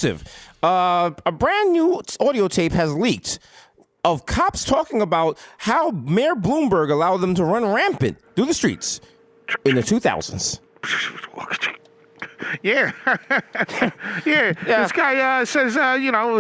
exclusive. A brand new audio tape has leaked of cops talking about how Mayor Bloomberg allowed them to run rampant through the streets in the 2000s. Yeah. Yeah. This guy says,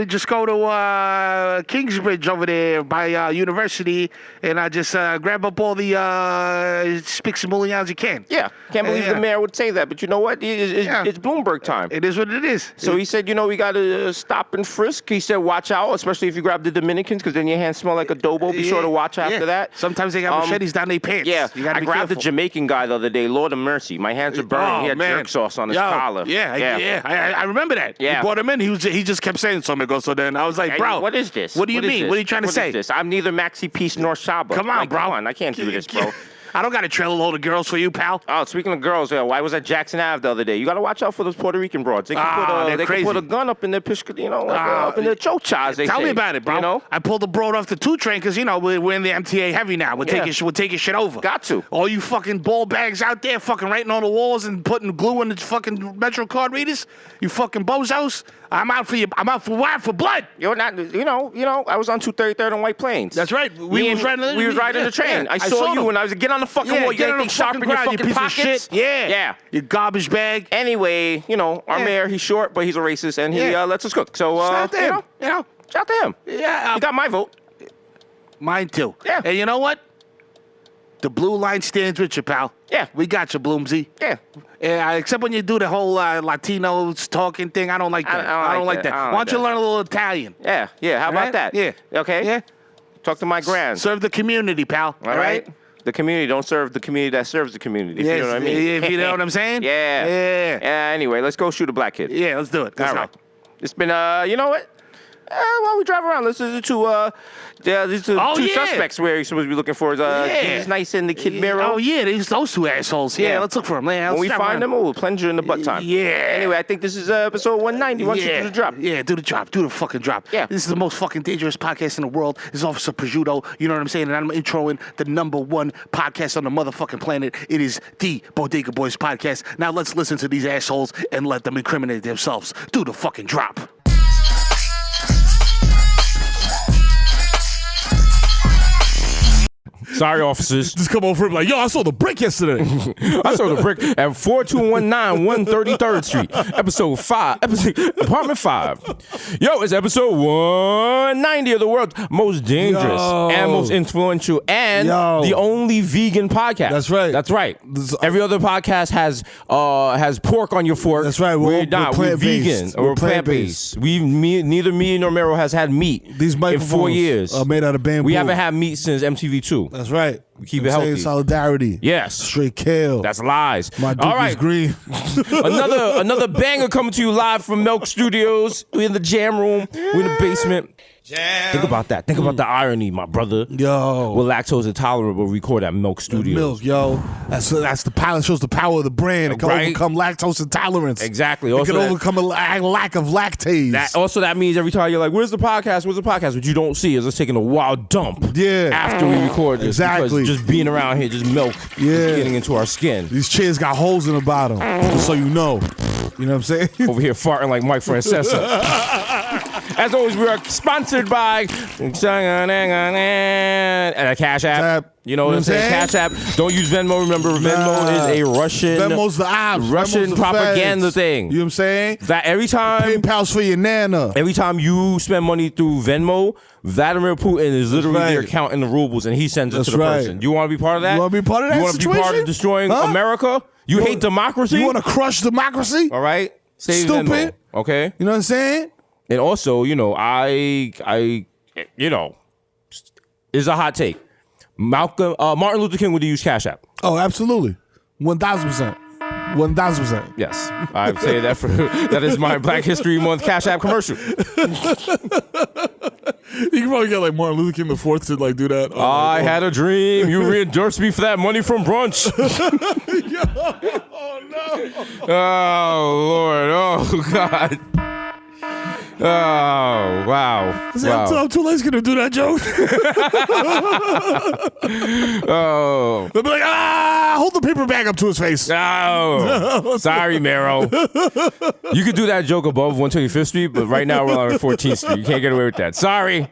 just go to Kingsbridge over there by University and just grab up all the spicks and mullions you can. Yeah. Can't believe the mayor would say that, but you know what? It's Bloomberg time. It is what it is. So he said, we got to stop and frisk. He said, watch out, especially if you grab the Dominicans, because then your hands smell like adobo. Be sure to watch after that. Sometimes they got machetes down their pants. Yeah. You gotta I be grabbed careful. the Jamaican guy the other day, Lord of Mercy. My hands are burning. He had jerk sauce on his collar. Yeah. I remember that. Yeah. You brought him in. He just kept saying something. So then I was like, bro, what is this? What do you mean? What are you trying to say? Is this? I'm neither Maxi Peace nor Shaba. Come on, bro. Come on, I can't do this, bro. I don't got a trailer load of girls for you, pal. Oh, speaking of girls, I was at Jackson Ave the other day. You got to watch out for those Puerto Rican broads. They can put a gun up in their up in their chochas. Tell me about it, bro. I pulled the broad off the 2 train because we're in the MTA heavy now. We're taking shit over. Got to. All you fucking ball bags out there, fucking writing on the walls and putting glue in the fucking Metro card readers. You fucking bozos. I'm out for you. I'm out for what? For blood. You're not. I was on 233rd on White Plains. That's right. We was riding the train. I saw you when I was getting on the fucking wall. You got anything sharp in your fucking pockets? Yeah. Your garbage bag. Anyway, our mayor, he's short, but he's a racist, and he lets us cook. So, shout out to him. Shout out to him. Yeah. He got my vote. Mine too. Yeah. And you know what? The blue line stands with you, pal. Yeah. We got you, Bloomsy. Yeah. Except when you do the whole Latinos talking thing. I don't like that. I don't like that. Why don't you learn a little Italian? Yeah. How about that? Yeah. Okay? Yeah. Talk to my grand. Serve the community, pal. All right? The community. Don't serve the community that serves the community. If you know what I mean? If you know what I'm saying? Yeah. Anyway, let's go shoot a black kid. Yeah, let's do it. All right. It's been, you know what? While we drive around, let's listen to these two suspects where he's supposed to be looking for. He's Nice and the kid Mero. Oh, yeah, those 2 assholes. Yeah, let's look for them. When we find them, we'll plunge you in the butt time. Yeah. Anyway, I think this is episode 190. Why don't you do the drop? Yeah, do the drop. Do the fucking drop. Yeah. This is the most fucking dangerous podcast in the world. This is Officer Prosciutto. You know what I'm saying? And I'm introing the #1 podcast on the motherfucking planet. It is the Bodega Boys podcast. Now let's listen to these assholes and let them incriminate themselves. Do the fucking drop. Sorry, officers. Just come over and be like, yo, I saw the brick yesterday. I saw the brick at 4219 133rd Street, apartment 5. Yo, it's episode 190 of the world's most dangerous and most influential and the only vegan podcast. That's right. Every other podcast has pork on your fork. That's right. We're vegan or plant-based. Neither me nor Mero has had meat These in 4 years. Are made out of bamboo. We haven't had meat since MTV2. That's right. We keep it healthy. Solidarity. Yes. Straight kale. That's lies. My Dookie's green. another banger coming to you live from Milk Studios. We're in the Jamroom. We're in the basement. Jam. Think about that. Think about the irony, my brother. Yo. We're lactose intolerant, but we record at Milk Studios. Milk, yo. That's the power. Shows the power of the brand. It can overcome lactose intolerance. Exactly. It can overcome a lack of lactase. That means every time you're like, where's the podcast? What you don't see is us taking a wild dump. Yeah. After we record this. Exactly. Because just being around here, just milk getting into our skin. These chairs got holes in the bottom. Just so you know. You know what I'm saying? Over here farting like Mike Francesa. As always, we are sponsored by a Cash App. You know what I'm saying? Cash App. Don't use Venmo. Remember, Venmo is a Russian. Venmo's the ops. Russian Venmo's propaganda thing. You know what I'm saying? That every time. PayPal's for your nana. Every time you spend money through Venmo, Vladimir Putin is literally there counting the rubles and he sends it to the person. You want to be part of that? You want to be part of that? You want to be part of destroying America? You hate democracy? You want to crush democracy? All right. Save Stupid. Venmo, okay? You know what I'm saying? And also, I is a hot take. Martin Luther King would use Cash App. Oh, absolutely. 1,000%. 1,000%. Yes. I'd say that is my Black History Month Cash App commercial. You can probably get like Martin Luther King IV to like do that. I had a dream. You reimbursed me for that money from brunch. Oh no. Oh Lord. Oh God. Oh, wow. See, I'm too lazy to do that joke. Oh. They'll be like, hold the paper bag up to his face. Oh. Sorry, Mero. You could do that joke above 125th Street, but right now we're on 14th Street. You can't get away with that. Sorry.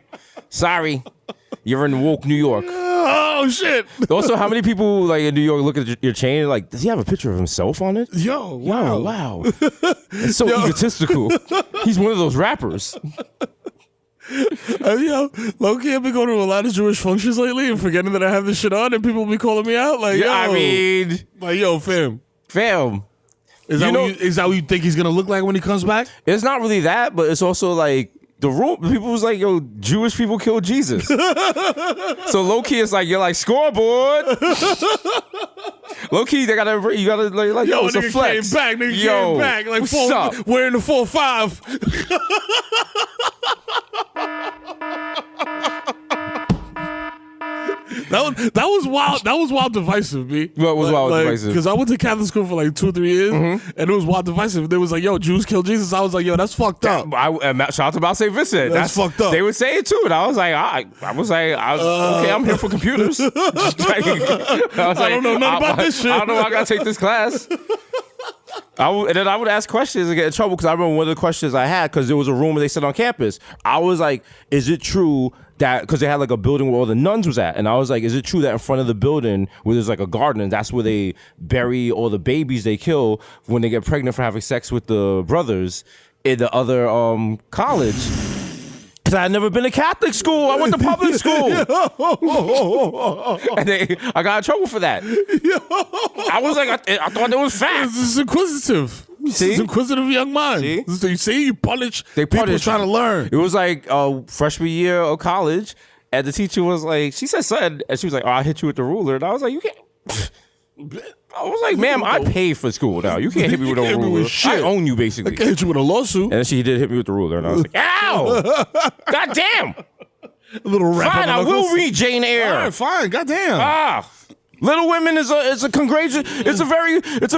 You're in woke New York. Oh, shit. Also, how many people like in New York look at your chain like, does he have a picture of himself on it? Yo, wow. Wow. It's so egotistical. He's one of those rappers. Low-key, I've been going to a lot of Jewish functions lately and forgetting that I have this shit on, and people be calling me out like, Yeah, yo. I mean, like, yo, fam. Is that what you think he's going to look like when he comes back? It's not really that, but it's also like, the room, people was like, yo, Jewish people killed Jesus. So low key, it's like, you're like, scoreboard. Low key, you gotta like, yo, it's a flex. Nigga came back. Like, what's up? Wearing the 4-5. That was wild. That was wild divisive, B. What was wild divisive? Because I went to Catholic school for like 2 or 3 years, and it was wild divisive. They was like, "Yo, Jews killed Jesus." I was like, "Yo, that's fucked up." Shout out to Mount St. Vincent. That's fucked up. They would say it too, and I was like, okay, I'm here for computers. I don't know nothing about this shit. I don't know. I gotta take this class. And then I would ask questions and get in trouble because I remember one of the questions I had because there was a room where they sat on campus. I was like, is it true that, because they had like a building where all the nuns was at, and I was like, is it true that in front of the building where there's like a garden and that's where they bury all the babies they kill when they get pregnant for having sex with the brothers in the other college? Because I had never been to Catholic school. I went to public school. And I got in trouble for that. I was like, I thought that was fact. This is inquisitive. See? This inquisitive young mind. See? You punish people trying to learn. It was like freshman year of college, and the teacher was like, she said something, and she was like, oh, I'll hit you with the ruler. And I was like, you can't. I was like, ma'am, I pay for school now. You can't hit me with a ruler. I own you, basically. I can't hit you with a lawsuit. And then she did hit me with the ruler, and I was like, ow! God damn! A little rap. Fine, I will read Jane Eyre. All right, fine. God damn. Little Women is a it's a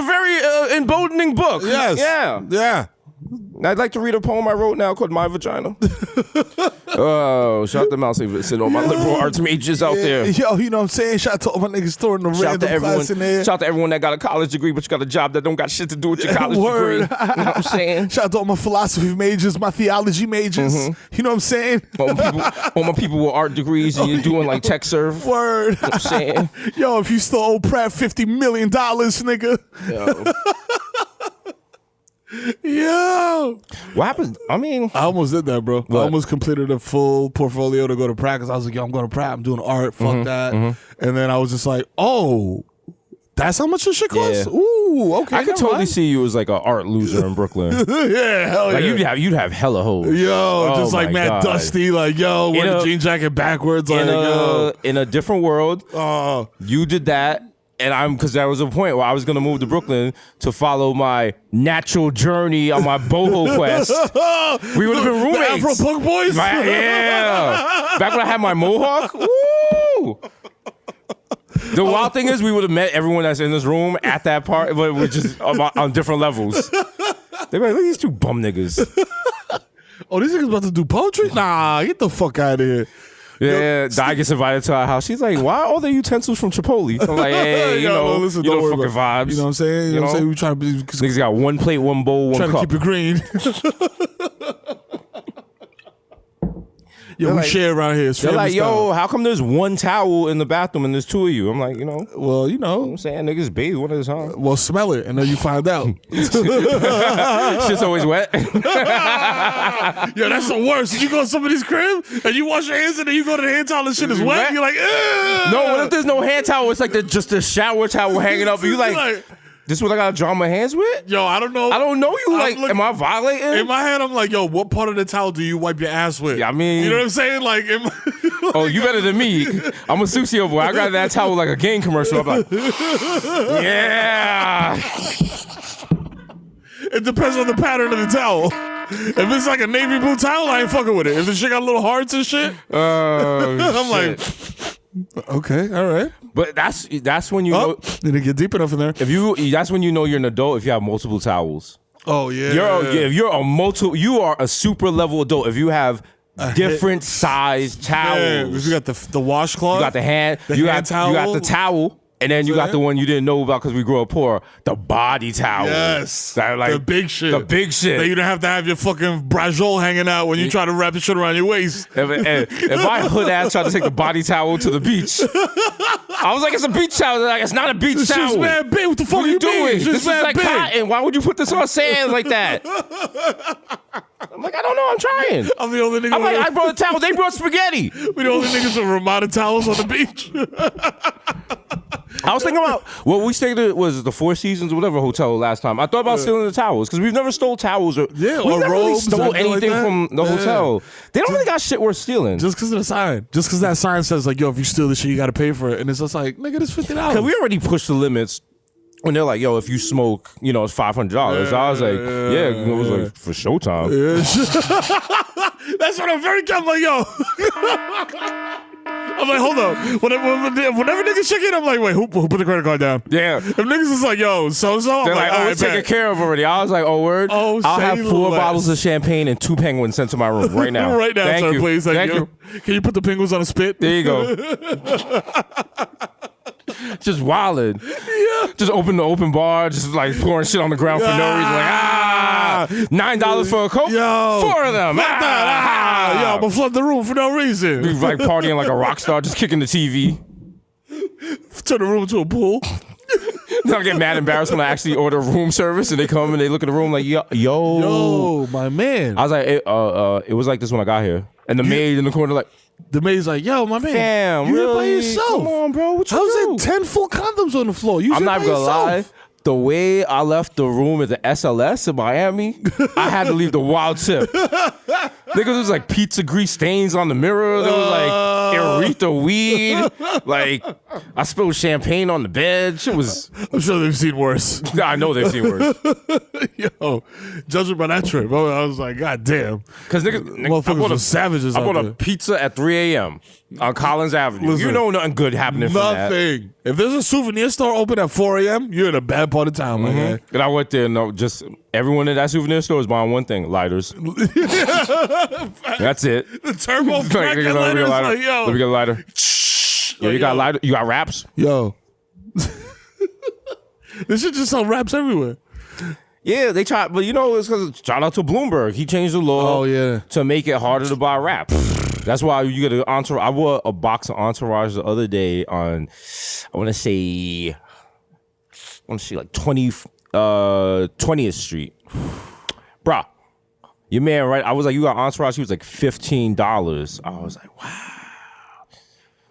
very emboldening book. Yes. Yeah. I'd like to read a poem I wrote now called My Vagina. Oh, shout out to Mount St. Vincent, all my liberal arts majors out there. Yo, you know what I'm saying? Shout out to all my niggas throwing the random class in there. Shout out to everyone that got a college degree, but you got a job that don't got shit to do with your college degree. You know what I'm saying? Shout out to all my philosophy majors, my theology majors. You know what I'm saying? All my people with art degrees and you're doing like tech serve. Word. You know what I'm saying? Yo, if you stole old Pratt $50 million, nigga. Yo. Yo, what happened? I mean, I almost did that, bro. What? I almost completed a full portfolio to go to Pratt because I was like, yo, I'm going to Pratt. I'm doing art. Fuck that. And then I was just like, oh, that's how much this shit costs? Yeah. Ooh, okay. I could totally see you as like an art loser in Brooklyn. Yeah, hell Like yeah. you'd have hella hoes. Yo, just like mad God. dusty, like yo, wear the jean jacket backwards, like yo. In a different world, you did that. And because there was a point where I was going to move to Brooklyn to follow my natural journey on my boho quest. We would have been roommates. The Afro Punk Boys? Yeah. Back when I had my mohawk. Woo! The wild thing is we would have met everyone that's in this room at that part, but we're just on different levels. They'd be like, look at these two bum niggas. Oh, these niggas about to do poetry? Nah, get the fuck out of here. Yeah, Di gets invited to our house. She's like, why are all the utensils from Chipotle? I'm like, hey, you know, listen, you know don't fucking worry about vibes. You know what I'm saying? You know what I'm saying? We trying to be... Niggas got one plate, one bowl, one trying cup. to keep it green. Yo, we like, share around here. It's they're like, style. yo, how come there's one towel in the bathroom and there's two of you? I'm like, you know. Well, you know. I'm saying niggas bathe one at a time. Well, smell it, and then you find out. Shit's always wet. Yo, that's the worst. You go to somebody's crib, and you wash your hands, and then you go to the hand towel, and shit is wet. You're like, ugh. No, what if there's no hand towel? It's like just the shower towel hanging up. And you like, this is what I gotta dry my hands with? Yo, I don't know. I don't know you. Like, am I violating? In my head, I'm like, yo, what part of the towel do you wipe your ass with? Yeah, I mean, you know what I'm saying? Like, oh, you better than me. I'm a Susio boy. I got that towel like a game commercial. I'm like, yeah. It depends on the pattern of the towel. If it's like a navy blue towel, I ain't fucking with it. If the shit got little hearts and shit, I'm like, okay, all right. But that's when you know. Didn't get deep enough in there. That's when you know you're an adult if you have multiple towels. Oh yeah. You are a super level adult if you have different size towels. You got the washcloth. You got the hand. The you hand towel. You got the towel. And then you got the one you didn't know about because we grew up poor. The body towel. Yes. That, like, the big shit. The big shit. That you don't have to have your fucking brajol hanging out when you try to wrap the shit around your waist. If my hood ass tried to take the body towel to the beach, I was like, it's a beach towel. They're like, it's not a beach This towel. shit's mad big. What the fuck What are you doing? This This is like cotton. Why would you put this on sand like that? I'm like, I don't know. I'm trying. I'm the only nigga. I'm like, I brought the towels. They brought spaghetti. We the only niggas with Ramada towels on the beach. I was thinking about we stayed at was the Four Seasons or whatever hotel last time. I thought about stealing the towels because we've never stole towels or Yeah, we've or never really robes, stole anything anything like from the hotel. They don't really got shit worth stealing. Just because of the sign. Just because that sign says like, yo, if you steal this shit, you got to pay for it. And it's just like, nigga, this $50. Because we already pushed the limits. When they're like, yo, if you smoke, it's $500. I was like, it was like for Showtime. That's what I'm very careful. Like, yo. I'm like, hold up. Whenever niggas check in, I'm like, wait, who put the credit card down? Yeah. If niggas is like, yo, so-so, I'm They're like, oh, all it's right, taken bet. care of already. I was like, oh, word? Oh, I'll have say 4 less. bottles of champagne and 2 penguins sent to my room right now. Right now, Thank sir, you. please. Thank you. Can you put the penguins on a spit? There you go. Just wildin'. Yeah. Just open the open bar, just like pouring shit on the ground for no reason. Like, $9 for a Coke? Yo. 4 of them. Yo, I'm gonna flood the room for no reason. We like partying like a rock star, just kicking the TV. Turn the room into a pool. Then I get mad embarrassed when I actually order room service and they come and they look at the room like, yo. Yo, my man. I was like, it was like this when I got here. And the maid in the corner like, The maid's like, yo, my man. damn, you really? here by yourself. Come on, bro. What you How's do? it 10 full condoms on the floor? You I'm here not by even gonna lie. yourself. The way I left the room at the SLS in Miami, I had to leave the wild tip. Niggas was like pizza grease stains on the mirror. There was like Aretha weed. Like I spilled champagne on the bed. Shit was. I'm sure they've seen worse. I know they've seen worse. Yo, judging by that trip, I was like, God damn. Because Motherfuckers were savages I out bought there. a pizza at 3 a.m. on Collins Avenue. Listen, you know nothing good happening from that. Nothing. If there's a souvenir store open at 4 a.m., you're in a bad part of town, my guy. And I went there, just everyone in that souvenir store is buying one thing: lighters. That's it. The turbo Like, crack niggas, let me get a lighter. like, yo. Let me get a lighter. Yo, you got lighter? You got wraps? Yo. This shit just sell raps everywhere. Yeah, they try, but it's because shout out to Bloomberg. He changed the law to make it harder to buy wraps. That's why you get an entourage. I bought a box of entourage the other day on, I want to say like 20th Street. Bruh, your man, right? I was like, you got entourage? He was like $15. I was like, wow.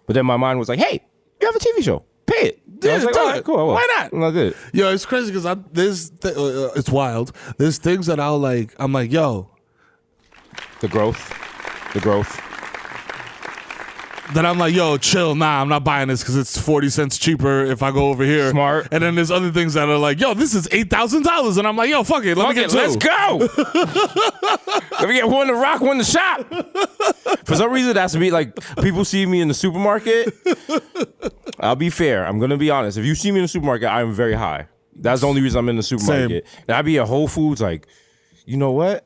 But then my mind was like, hey, you have a TV show. Pay it. Yeah, I was like, do all right, it. cool. Why not? I'm not good. Yo, it's crazy because it's wild. There's things that I'm like, yo. The growth. Then I'm like, yo, chill. Nah, I'm not buying this because it's 40 cents cheaper if I go over here. Smart. And then there's other things that are like, yo, this is $8,000. And I'm like, yo, fuck it. Let me get two. Let's go. Let me get one to rock, one to shop. For some reason, that's me. Like, people see me in the supermarket. I'll be fair. I'm going to be honest. If you see me in the supermarket, I'm very high. That's the only reason I'm in the supermarket. And I'd be at Whole Foods like, you know what?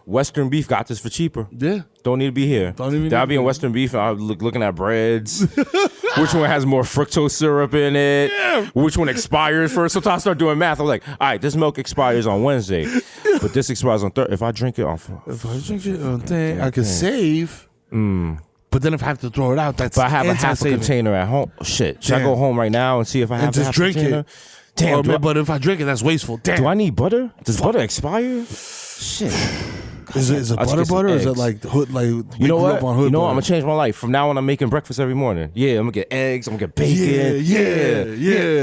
Western Beef got this for cheaper. Yeah. Don't need to be here. I'll be in Western Beef and I'm looking at breads. Which one has more fructose syrup in it? Yeah. Which one expires first? Sometimes I start doing math. I'm like, all right, this milk expires on Wednesday, but this expires on Thursday. If I drink it on thing, I can save. But then if I have to throw it out, that's But I have a half a container at home. Shit. Should I go home right now and see if I have and just half drink container? it? Damn. But if I drink it, that's wasteful. Damn. Do I need butter? Does butter expire? Shit. Is it butter or is it like hood? Like you know what? I'm gonna change my life. From now on, I'm making breakfast every morning. Yeah, I'm gonna get eggs. I'm gonna get bacon. Yeah.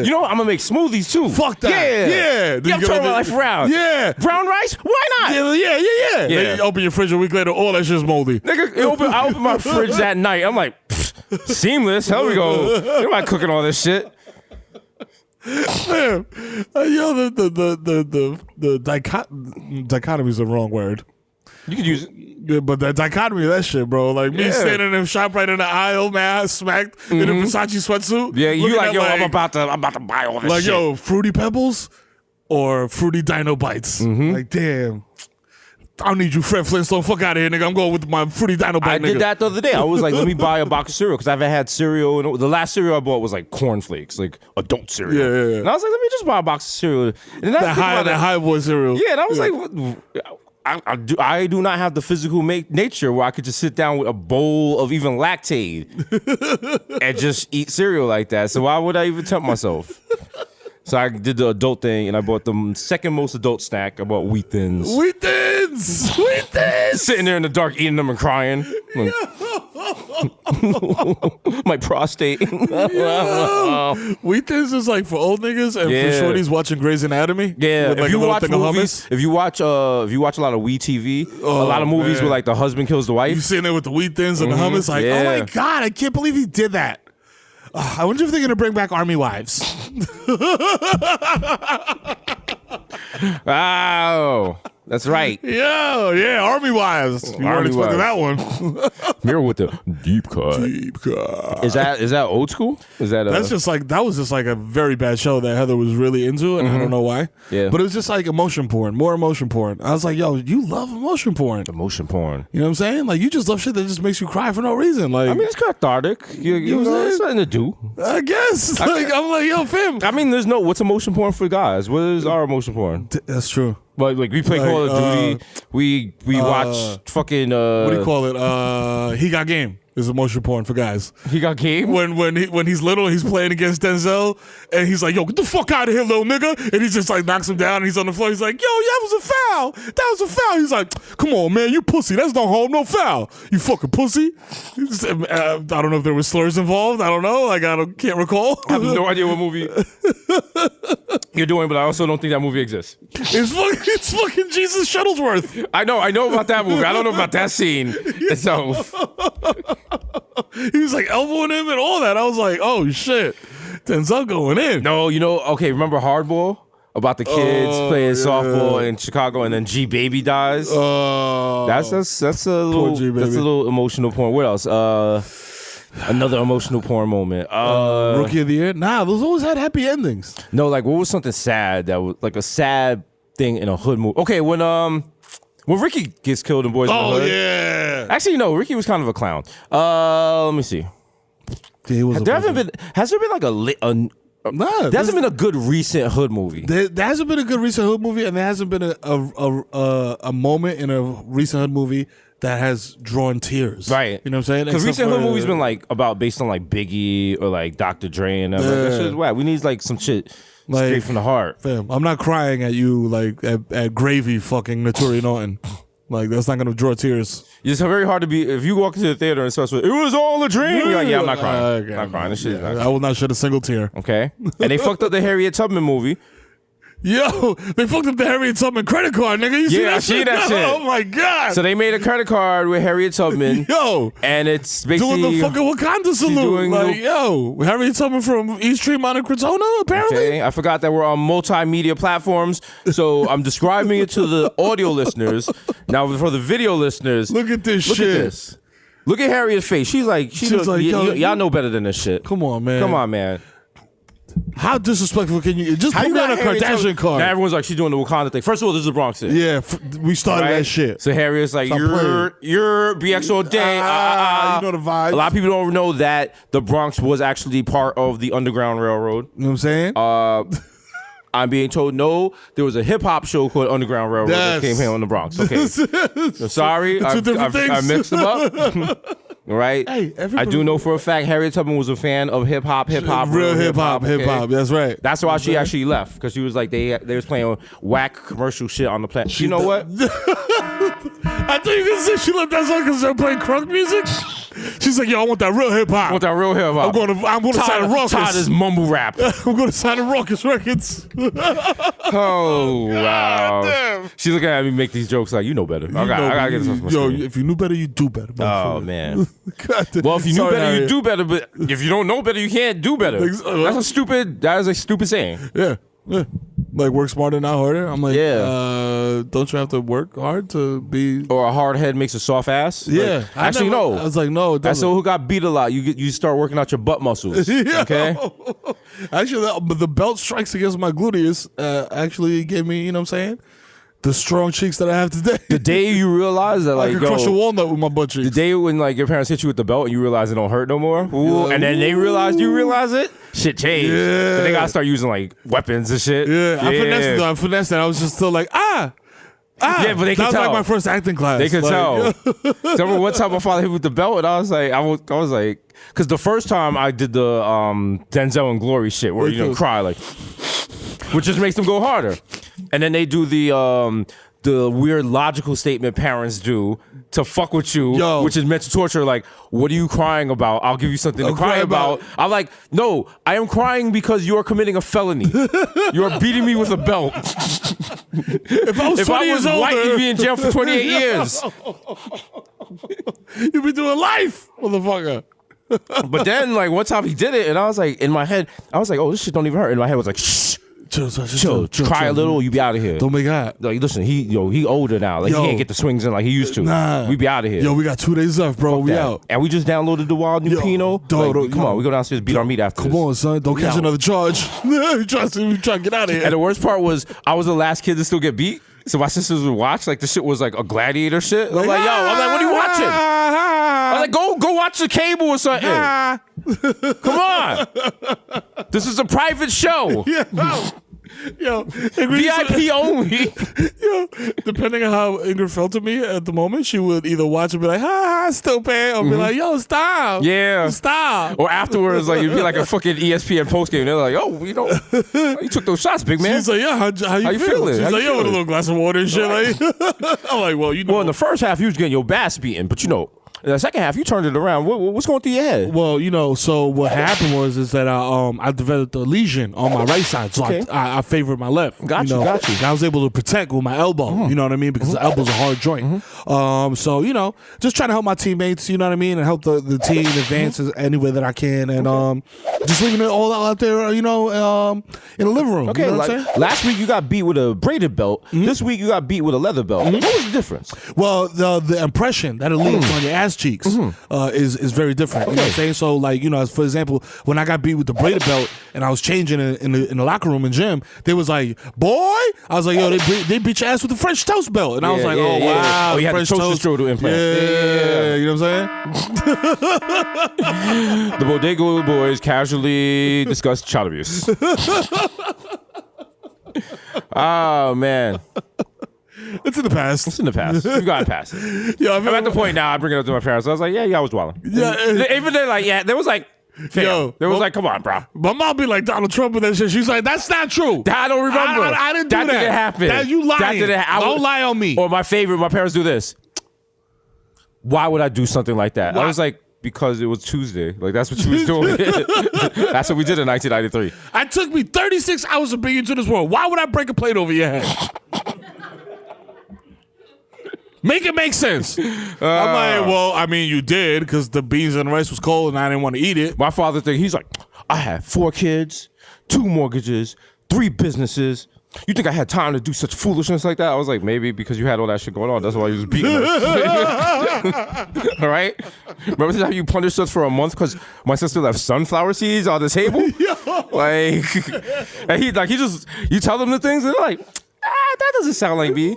You know what? I'm gonna make smoothies too. Fuck that. Yeah. I'm turning my life around. Yeah. Brown rice? Why not? Yeah. Then you open your fridge a week later, all that shit's moldy. Nigga, I open my fridge that night. I'm like, seamless. Hell we go. You're not cooking all this shit. Man, yo, the dichotomy is the wrong word. You could use it. Yeah, but the dichotomy of that shit, bro. Like me standing in the shop right in the aisle, man, smacked in a Versace sweatsuit. Yeah, you like, yo, I'm I'm about to buy all this like, shit. yo, Fruity Pebbles. or Fruity Dino Bites. Like, damn. I don't need you, Fred Flintstone. Fuck out of here, nigga. I'm going with my Fruity Dino Bite, I did that the other day. I was like, let me buy a box of cereal because I haven't had cereal. And the last cereal I bought was like cornflakes, like adult cereal. Yeah. And I was like, let me just buy a box of cereal. And then That high boy cereal. Yeah, and I was like, what? I do not have the physical nature where I could just sit down with a bowl of even Lactaid and just eat cereal like that. So why would I even tempt myself? So I did the adult thing, and I bought the second most adult snack. I bought Wheat Thins. Wheat Thins! Wheat Thins! Sitting there in the dark eating them and crying. Like, my prostate. Wheat Thins is like for old niggas and for shorties watching Grey's Anatomy. Yeah, with like if you watch movies, if you watch a lot of Wee TV, a lot of movies where like the husband kills the wife. You sitting there with the Wheat Thins and the hummus, like, oh my God, I can't believe he did that. I wonder if they're gonna bring back Army Wives. Wow, that's right. Yeah, Army Wives. You weren't expecting that one. Mero with the deep cut. Deep cut. Is that old school? Is that that was just like a very bad show that Heather was really into, and I don't know why. Yeah, but it was just like emotion porn, more emotion porn. I was like, yo, you love emotion porn. Emotion porn. You know what I'm saying? Like, you just love shit that just makes you cry for no reason. Like, I mean, it's cathartic. You know, it's something to do. I guess. Like, I'm like, yo, fam. I mean, what's emotion porn for guys? What is our emotion porn? That's true. But like we play Call of Duty, we watch fucking what do you call it? He Got Game is emotion porn for guys. He Got Game? When he's little, he's playing against Denzel, and he's like, yo, get the fuck out of here, little nigga. And he just like knocks him down, and he's on the floor. He's like, yo, that was a foul. That was a foul. He's like, come on, man, you pussy. That's no hold, no foul. You fucking pussy. I don't know if there were slurs involved. I don't know. Like, can't recall. I have no idea what movie you're doing, but I also don't think that movie exists. It's fucking Jesus Shuttlesworth. I know about that movie. I don't know about that scene itself. He was like elbowing him and all that. I was like, oh shit, Denzel going in. No, okay, remember Hardball? About the kids playing softball in Chicago, and then G Baby dies. That's a little emotional porn. What else? Another emotional porn moment. Rookie of the Year? Nah, those always had happy endings. No, like what was something sad that was like a sad thing in a hood movie? Okay, when Ricky gets killed in Boys in the Hood. Oh yeah. Actually, no, Ricky was kind of a clown. Let me see. Has there been a good recent hood movie. There hasn't been a good recent hood movie, and there hasn't been a moment in a recent hood movie that has drawn tears. Right. You know what I'm saying? Because recent hood movies been like based on like Biggie or like Dr. Dre and that. Like, that shit is whack. We need like some shit like, straight from the heart. Fam, I'm not crying at you like at Gravy fucking Notori Norton. Like, that's not gonna draw tears. It's very hard to be if you walk into the theater and starts with "It was all a dream." You're like, yeah, I'm not crying. Okay, I'm not crying. This shit is not. I will not shed a single tear. Okay. And they fucked up the Harriet Tubman movie. Yo, they fucked up the Harriet Tubman credit card, nigga. You see that shit? Oh my God. So they made a credit card with Harriet Tubman. Yo. And it's basically doing the fucking Wakanda salute. Like, yo, Harriet Tubman from East Street, Montecratona, apparently. Okay. I forgot that we're on multimedia platforms. So I'm describing it to the audio listeners. Now for the video listeners. Look at this shit. Look at this. Look at Harriet's face. She's like, y'all know better than this shit. Come on, man. Come on, man. How disrespectful can you? Just put me on a Kardashian card. Now everyone's like, she's doing the Wakanda thing. First of all, this is the Bronx thing. Yeah, we started that shit. So Harriet's like, you're BX all day. You know the vibes. A lot of people don't know that the Bronx was actually part of the Underground Railroad. You know what I'm saying? I'm being told no. There was a hip hop show called Underground Railroad that came here in the Bronx. Okay, I'm sorry, I mixed them up. Right? Hey, I do know for a fact Harriet Tubman was a fan of hip hop, real hip hop. That's right. That's why she actually left, because she was like they was playing whack commercial shit on the planet. You know what? I thought you were gonna say she left that song because they're playing crunk music. She's like, yo, I want that real hip hop. I'm going to sign a Ruckus. Tired of this mumble rap. I'm going to sign a Ruckus Records. Oh wow! Damn. She's looking at me make these jokes like, you know better. I gotta get this off my screen. If you knew better, you do better. Oh man. Well, if you knew better, you do better. But if you don't know better, you can't do better. That is a stupid saying. Yeah. Like, work smarter, not harder. I'm like, Yeah. don't you have to work hard to be? Or a hard head makes a soft ass. Yeah. Actually, no. I was like, no, it That's doesn't. someone who got beat a lot. You start working out your butt muscles. Okay. Actually, the belt strikes against my gluteus actually gave me, you know what I'm saying? The strong cheeks that I have today. The day you realize that, I like, could crush a walnut with my butt cheeks. the day when like your parents hit you with the belt and you realize it don't hurt no more, ooh, and then they realize you realize it, shit changed. Yeah. And they gotta start using like weapons and shit. Yeah, I finessed it though. I finessed it. I was just still like, ah. Yeah, but they could that was tell. like my first acting class. They could like, tell. So I remember one time my father hit me with the belt, and I was like, because the first time I did the Denzel and Glory shit, where you know cry like, which just makes them go harder, and then they do the weird logical statement parents do to fuck with you, which is meant to torture. Like, what are you crying about? I'll give you something to cry about. I'm like, no, I am crying because you are committing a felony. You are beating me with a belt. If I was 20 years older, white, you'd be in jail for 28 years. You'd be doing life, motherfucker. But then, like, one time he did it, and I was like, in my head, I was like, oh, this shit don't even hurt. In my head, I was like, shh. Chill, cry a little, you be out of here. Don't make hot. Like, listen, he older now. Like, he can't get the swings in like he used to. Nah. We be out of here. Yo, we got 2 days left, bro. We out. And we just downloaded the wild new Pinot. Come on, we go downstairs, beat our meat after Come this. on, son. Don't catch another charge. We try to get out of here. And the worst part was, I was the last kid to still get beat. So my sisters would watch. Like, the shit was like a gladiator shit. I'm like, what are you watching? I'm like, go watch the cable or something. Come on. This is a private show. Yo, VIP only. Yo, depending on how Ingrid felt to me at the moment, she would either watch and be like, ha, stupid, or be like, yo, stop. Yeah. Stop. Or afterwards, like, it'd be like a fucking ESPN postgame. They're like, oh, you know, you took those shots, big man. She's like, yeah, how you feeling? She's How like, you yo, with a feeling? little glass of water and shit. Like, I'm like, well, you know. Well, in the first half, you was getting your ass beaten, but you know, in the second half, you turned it around. What's going through your head? Well, you know, so what happened is that I developed a lesion on my right side, so I favored my left. Got you. And I was able to protect with my elbow. You know what I mean? Because the elbow's a hard joint. So you know, just trying to help my teammates. You know what I mean, and help the team advance any way that I can, and just leaving it all out there. You know, in the living room. Okay, you know what I'm like, saying? last week you got beat with a braided belt. This week you got beat with a leather belt. What was the difference? Well, the impression that it leaves on your ass cheeks is very different. You know what I'm saying? So, like, you know, for example, when I got beat with the braided belt and I was changing in the locker room and gym, they was like, boy, I was like, yo, they beat your ass with the French toast belt. And I was like, oh, wow. Oh, you had the French toaster strudel implant. Yeah, you know what I'm saying? The Bodega Boys casually discuss child abuse. Oh, man. It's in the past. It's in the past. We've gotten past it. Yo, I'm at the point now, I bring it up to my parents. I was like, yeah, I was wilding. Yeah, Even they're like, yeah, there was like, fam, there was like, come on, bro. My mom be like Donald Trump and that shit. She's like, that's not true. I don't remember. I didn't do that. That didn't happen. That you lying. That didn't Don't lie on me. Or my favorite, my parents do this. Why would I do something like that? Why? I was like, because it was Tuesday. Like, that's what she was doing. That's what we did in 1993. It took me 36 hours to bring you to this world. Why would I break a plate over your head? Make it make sense. I'm like, well, I mean, you did because the beans and the rice was cold and I didn't want to eat it. My father he's like, I had 4 kids, 2 mortgages, 3 businesses. You think I had time to do such foolishness like that? I was like, maybe because you had all that shit going on. That's why you was beating us. All right? Remember how you punished us for a month because my sister left sunflower seeds on the table? Like, and he just, you tell them the things and they're like, that doesn't sound like me.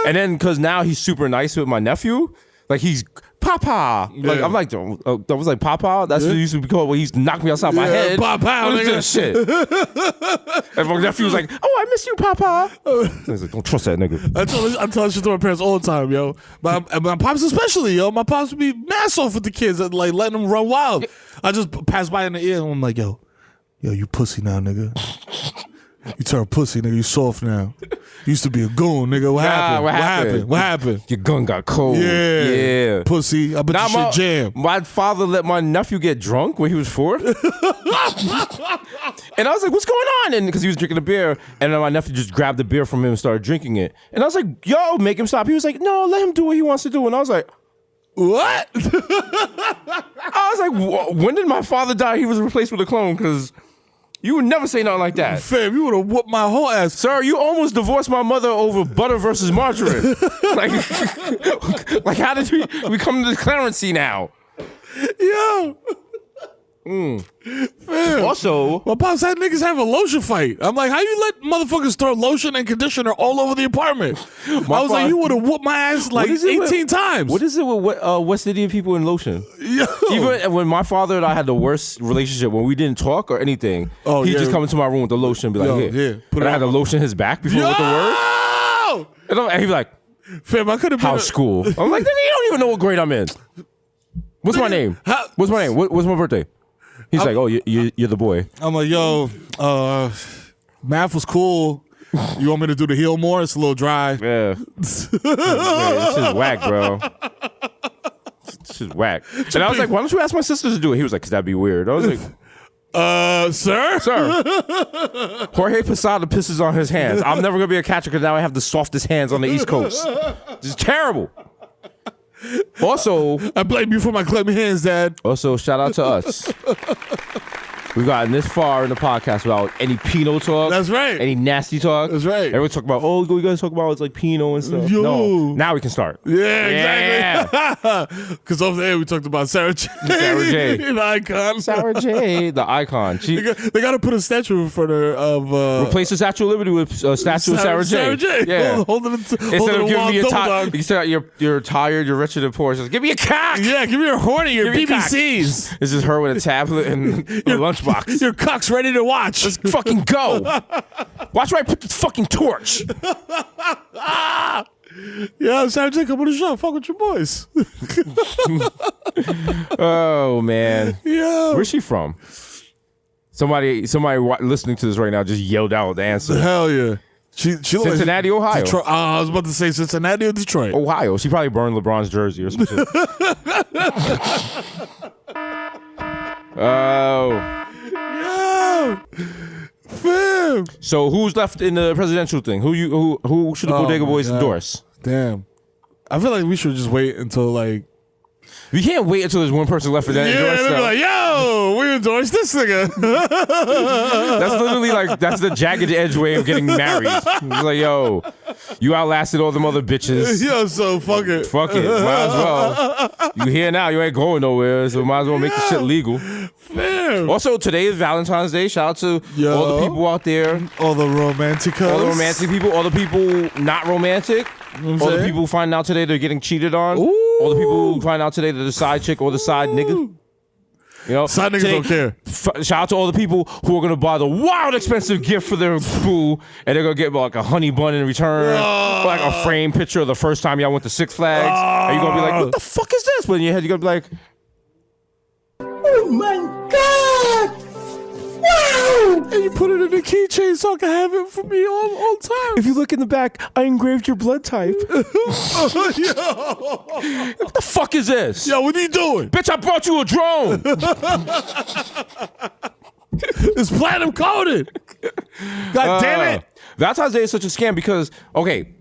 And then because now he's super nice with my nephew, like he's Papa. Like I'm like, that was like Papa. That's what he used to be called when he used to knock me outside my head. Papa, nigga. Shit. And my nephew was like, oh, I miss you, Papa. I was like, don't trust that nigga. I tell shit to my parents all the time, yo. My pops especially, yo. My pops would be mad off with the kids and like letting them run wild. I just pass by in the ear and I'm like, yo, you pussy now, nigga. You turn pussy, nigga. You soft now. You used to be a goon, nigga. What happened? What happened? Your gun got cold. Yeah. Pussy. I bet you shit jam. My father let my nephew get drunk when he was 4. And I was like, what's going on? And because he was drinking a beer, and then my nephew just grabbed the beer from him and started drinking it. And I was like, yo, make him stop. He was like, no, let him do what he wants to do. And I was like, what? I was like, when did my father die? He was replaced with a clone because You would never say nothing like that. Fam, you would have whooped my whole ass. Sir, you almost divorced my mother over butter versus margarine. like how did we come to the clemency now? Yo. Fam. Also, my pops had niggas have a lotion fight. I'm like, how you let motherfuckers throw lotion and conditioner all over the apartment? I was like, you would have whooped my ass like 18 times. What is it with West Indian people in lotion? Yo. Even when my father and I had the worst relationship, when we didn't talk or anything, he'd just come into my room with the lotion and be like, here. Put and I had to lotion his back before with the word. And he'd be like, fam, I could have been how's school? I'm like, nigga, you don't even know what grade I'm in. What's my name? What's my name? What's my birthday? He's like, oh, you're the boy. I'm like, yo, math was cool. You want me to do the heel more? It's a little dry. Yeah. This is whack, bro. This is whack. And I was like, why don't you ask my sister to do it? He was like, because that'd be weird. I was like, sir? Jorge Posada pisses on his hands. I'm never going to be a catcher because now I have the softest hands on the East Coast. This is terrible. Also, I blame you for my clammy hands, Dad. Also, shout out to us. We've gotten this far in the podcast without any Pinot talk. That's right. Any nasty talk. That's right. Everyone talk about, you guys talk about it's like Pinot and stuff. Yo. No, now we can start. Yeah, exactly. Because over there we talked about Sarah J. Sarah J. The icon. Sarah J. The icon. They got to put a statue in front of... replace the Statue of Liberty with a statue of Sarah J. Sarah J. Yeah. Holding Instead of giving me a tired, you're tired, you're wretched and poor. Just give me a cock. Yeah, give me your horny, your Give me a BBCs. This is her with a tablet and a lunchbox. Your cock's ready to watch. Let's fucking go. Watch where I put this fucking torch. Yeah, Sarah J, come on the show. Fuck with your boys. Oh, man. Yeah. Where's she from? Somebody listening to this right now just yelled out the answer. Hell yeah. She Cincinnati, Ohio. Detroit. I was about to say Cincinnati or Detroit. Ohio. She probably burned LeBron's jersey or something. Oh. Yeah. Fam. So who's left in the presidential thing? Who should the Bodega Boys endorse? Damn. I feel like we should just wait until like... We can't wait until there's one person left for that endorse they'll be like, yo, we endorse this nigga. That's literally like, that's the jagged edge way of getting married. It's like, yo, you outlasted all them other bitches. Yo, so fuck it. Fuck it. Might as well. You here now, you ain't going nowhere, so might as well make the shit legal. Fam. Also, today is Valentine's Day. Shout out to all the people out there. All the romantic All the romantic people. All the people not romantic. You know all the people who find out today they're getting cheated on. Ooh. All the people who find out today they're the side chick or the side nigga. You know, side niggas don't care. Shout out to all the people who are gonna buy the wild expensive gift for their boo, and they're gonna get like a honey bun in return, or like a framed picture of the first time y'all went to Six Flags. And you're gonna be like, "What the fuck is this?" But in your head, you're gonna be like, "Oh my god! Wow!" And you put it in a keychain so I can have it for me all time. "If you look in the back, I engraved your blood type." Yo. What the fuck is this? Yo, what are you doing? Bitch, I brought you a drone. It's platinum coated. God damn it. Valentine's Day is such a scam because, okay,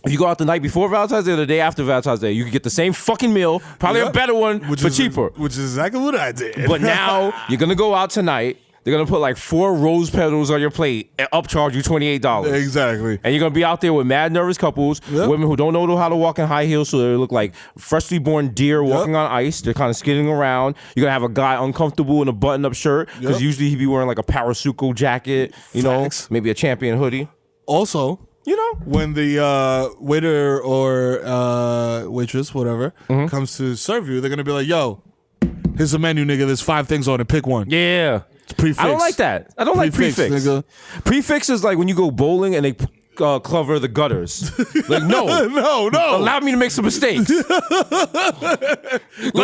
if you go out the night before Valentine's Day or the day after Valentine's Day, you can get the same fucking meal, probably a better one, for cheaper. Which is exactly what I did. But now, you're going to go out tonight. They're going to put like 4 rose petals on your plate and upcharge you $28. Exactly. And you're going to be out there with mad nervous couples, women who don't know how to walk in high heels, so they look like freshly born deer walking on ice. They're kind of skidding around. You're going to have a guy uncomfortable in a button-up shirt, because usually he'd be wearing like a Parasuco jacket, you know, maybe a Champion hoodie. Also, you know, when the waiter or waitress, whatever, comes to serve you, they're going to be like, yo, here's a menu, nigga. There's 5 things on it. Pick one. Yeah. It's prefix. I don't like that. I don't like prefix. Nigga. Prefix is like when you go bowling and they cover the gutters. Like, no. No. Allow me to make some mistakes. Let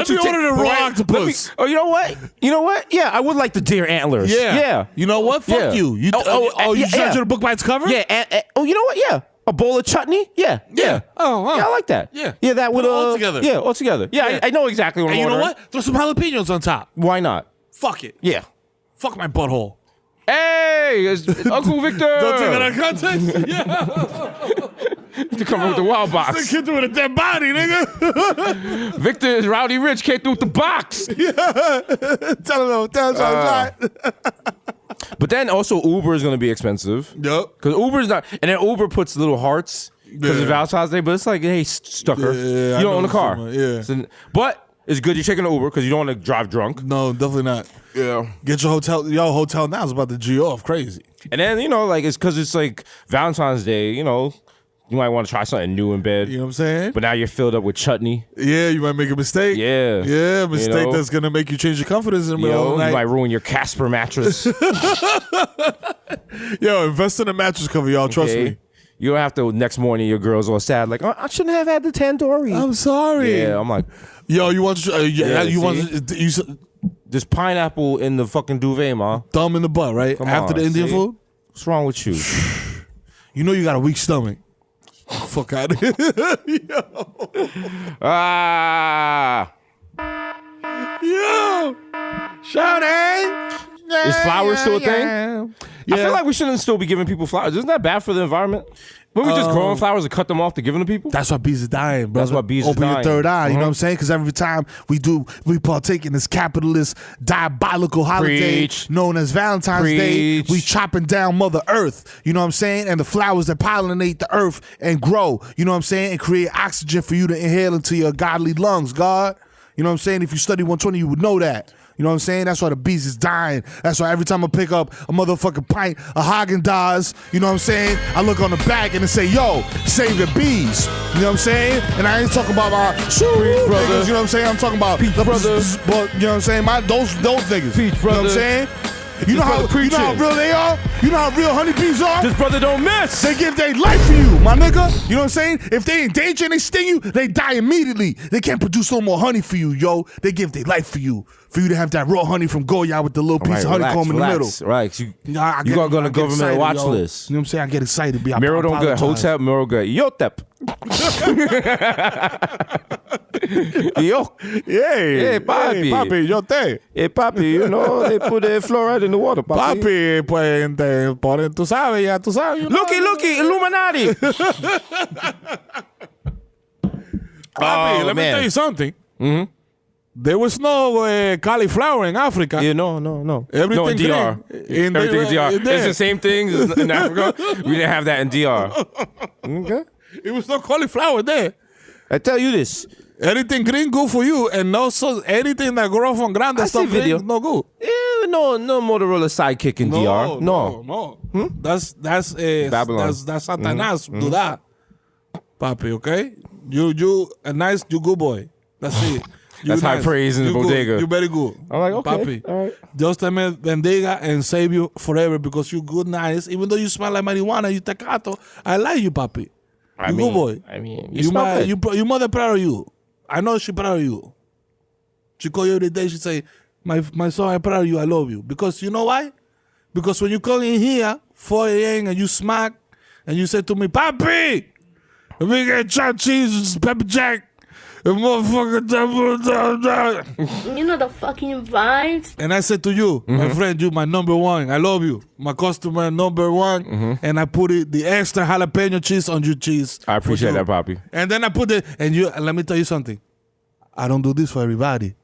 me order the raw octopus. You know what? Yeah, I would like the deer antlers. Yeah. You know what? Fuck you. You judging a book by its cover? Yeah. You know what? Yeah. A bowl of chutney? Yeah. Oh, yeah, I like that. Yeah. Yeah, that would all together. Yeah, all together. Yeah. I know exactly what I'm you ordering. know what? Throw some jalapenos on top. Why not? Fuck it. Yeah. Fuck my butthole. Hey, it's Uncle Victor. Don't take that out of context. Yeah. To come with the wild box. The kid with a dead body, nigga. Victor is Rowdy Rich, came through with the box. Yeah. Tell him. But then also Uber is gonna be expensive. Yep. Because Uber's not, and then Uber puts little hearts because it's Valentine's Day. But it's like, hey, stucker, Yeah, you don't own a car. Yeah. But it's good you're taking an Uber because you don't want to drive drunk. No, definitely not. Yeah. Get your hotel. Your hotel now is about to G off crazy. And then like it's because it's like Valentine's Day. You might want to try something new in bed. You know what I'm saying? But now you're filled up with chutney. Yeah, you might make a mistake. Yeah. Yeah, mistake that's gonna make you change your confidence in the middle of the night. You might ruin your Casper mattress. Yo, invest in a mattress cover, y'all. Trust me. You don't have to. Next morning, your girl's all sad, like, oh, I shouldn't have had the tandoori. I'm sorry. Yeah, I'm like, yo, you want you there's pineapple in the fucking duvet, ma. thumb in the butt, right? Come After on, the Indian see? food. What's wrong with you? You know you got a weak stomach. Fuck out of here. Ah. Yo. Shawty. Is flowers still a thing? I feel like we shouldn't still be giving people flowers. Isn't that bad for the environment? When we just growing flowers and cut them off to give them to people? That's why bees are dying, bro. That's why bees are Open dying. your third eye, you know what I'm saying? Because every time we partake in this capitalist, diabolical holiday Preach. known as Valentine's Day, Preach. we chopping down Mother Earth, you know what I'm saying? And the flowers that pollinate the earth and grow, you know what I'm saying? And create oxygen for you to inhale into your godly lungs, God. You know what I'm saying? If you study 120, you would know that. You know what I'm saying? That's why the bees is dying. That's why every time I pick up a motherfucking pint of Haagen-Dazs, you know what I'm saying? I look on the back and it say, yo, save the bees. You know what I'm saying? And I ain't talking about my brother. niggas, you know what I'm saying? I'm talking about Peach the brother. but you know what I'm saying? Those niggas. Peach You know what I'm brother. saying? You know how real they are? You know how real honeybees are? This brother don't miss. They give their life for you, my nigga. You know what I'm saying? If they in danger and they sting you, they die immediately. They can't produce no more honey for you, yo. They give their life for you to have that raw honey from Goya with the little piece of honeycomb in the middle. Right, you I you gonna go on the get government excited, watch yo. list. You know what I'm saying? I get excited. Mero don't get Hotep, Mero get Yotep. Yo, Yeah, papi. Hey, papi, yo te. hey papi, they put fluoride in the water, papi. Papi, pues, tú sabes, ya tú sabes. You know. Looky, Illuminati. Papi, let me man. tell you something. Mm-hmm. There was no cauliflower in Africa. Yeah, no. Everything no, in DR. green. Everything in DR. in there. It's the same thing as in Africa. We didn't have that in DR. Okay. It was no cauliflower there. I tell you this. Anything green good for you, and also anything that grow from ground I and see stuff video. green, no good. No Motorola sidekick in DR. No. That's Babylon. that's Satanas. Do that, papi. Okay, you good boy. That's it. You That's high praise in the You bodega. Good. You very good. I'm like, okay, papi. all right. Dios te bendiga and save you forever because you good, nice. Even though you smell like marijuana, you tecato. I like you, papi. You good boy. I mean, you smell good. Your mother proud of you. I know she proud of you. She call you every day. She say, my son, I'm proud of you. I love you. Because you know why? Because when you come in here 4 a.m. and you smack and you say to me, Papi, let me get chopped cheese, pepper jack, and motherfucker. You know the fucking vibes. And I said to you, my friend, you my number one. I love you. My customer number one. And I put the extra jalapeno cheese on your cheese. I appreciate for you. that, Poppy. And then I put it, and let me tell you something. I don't do this for everybody.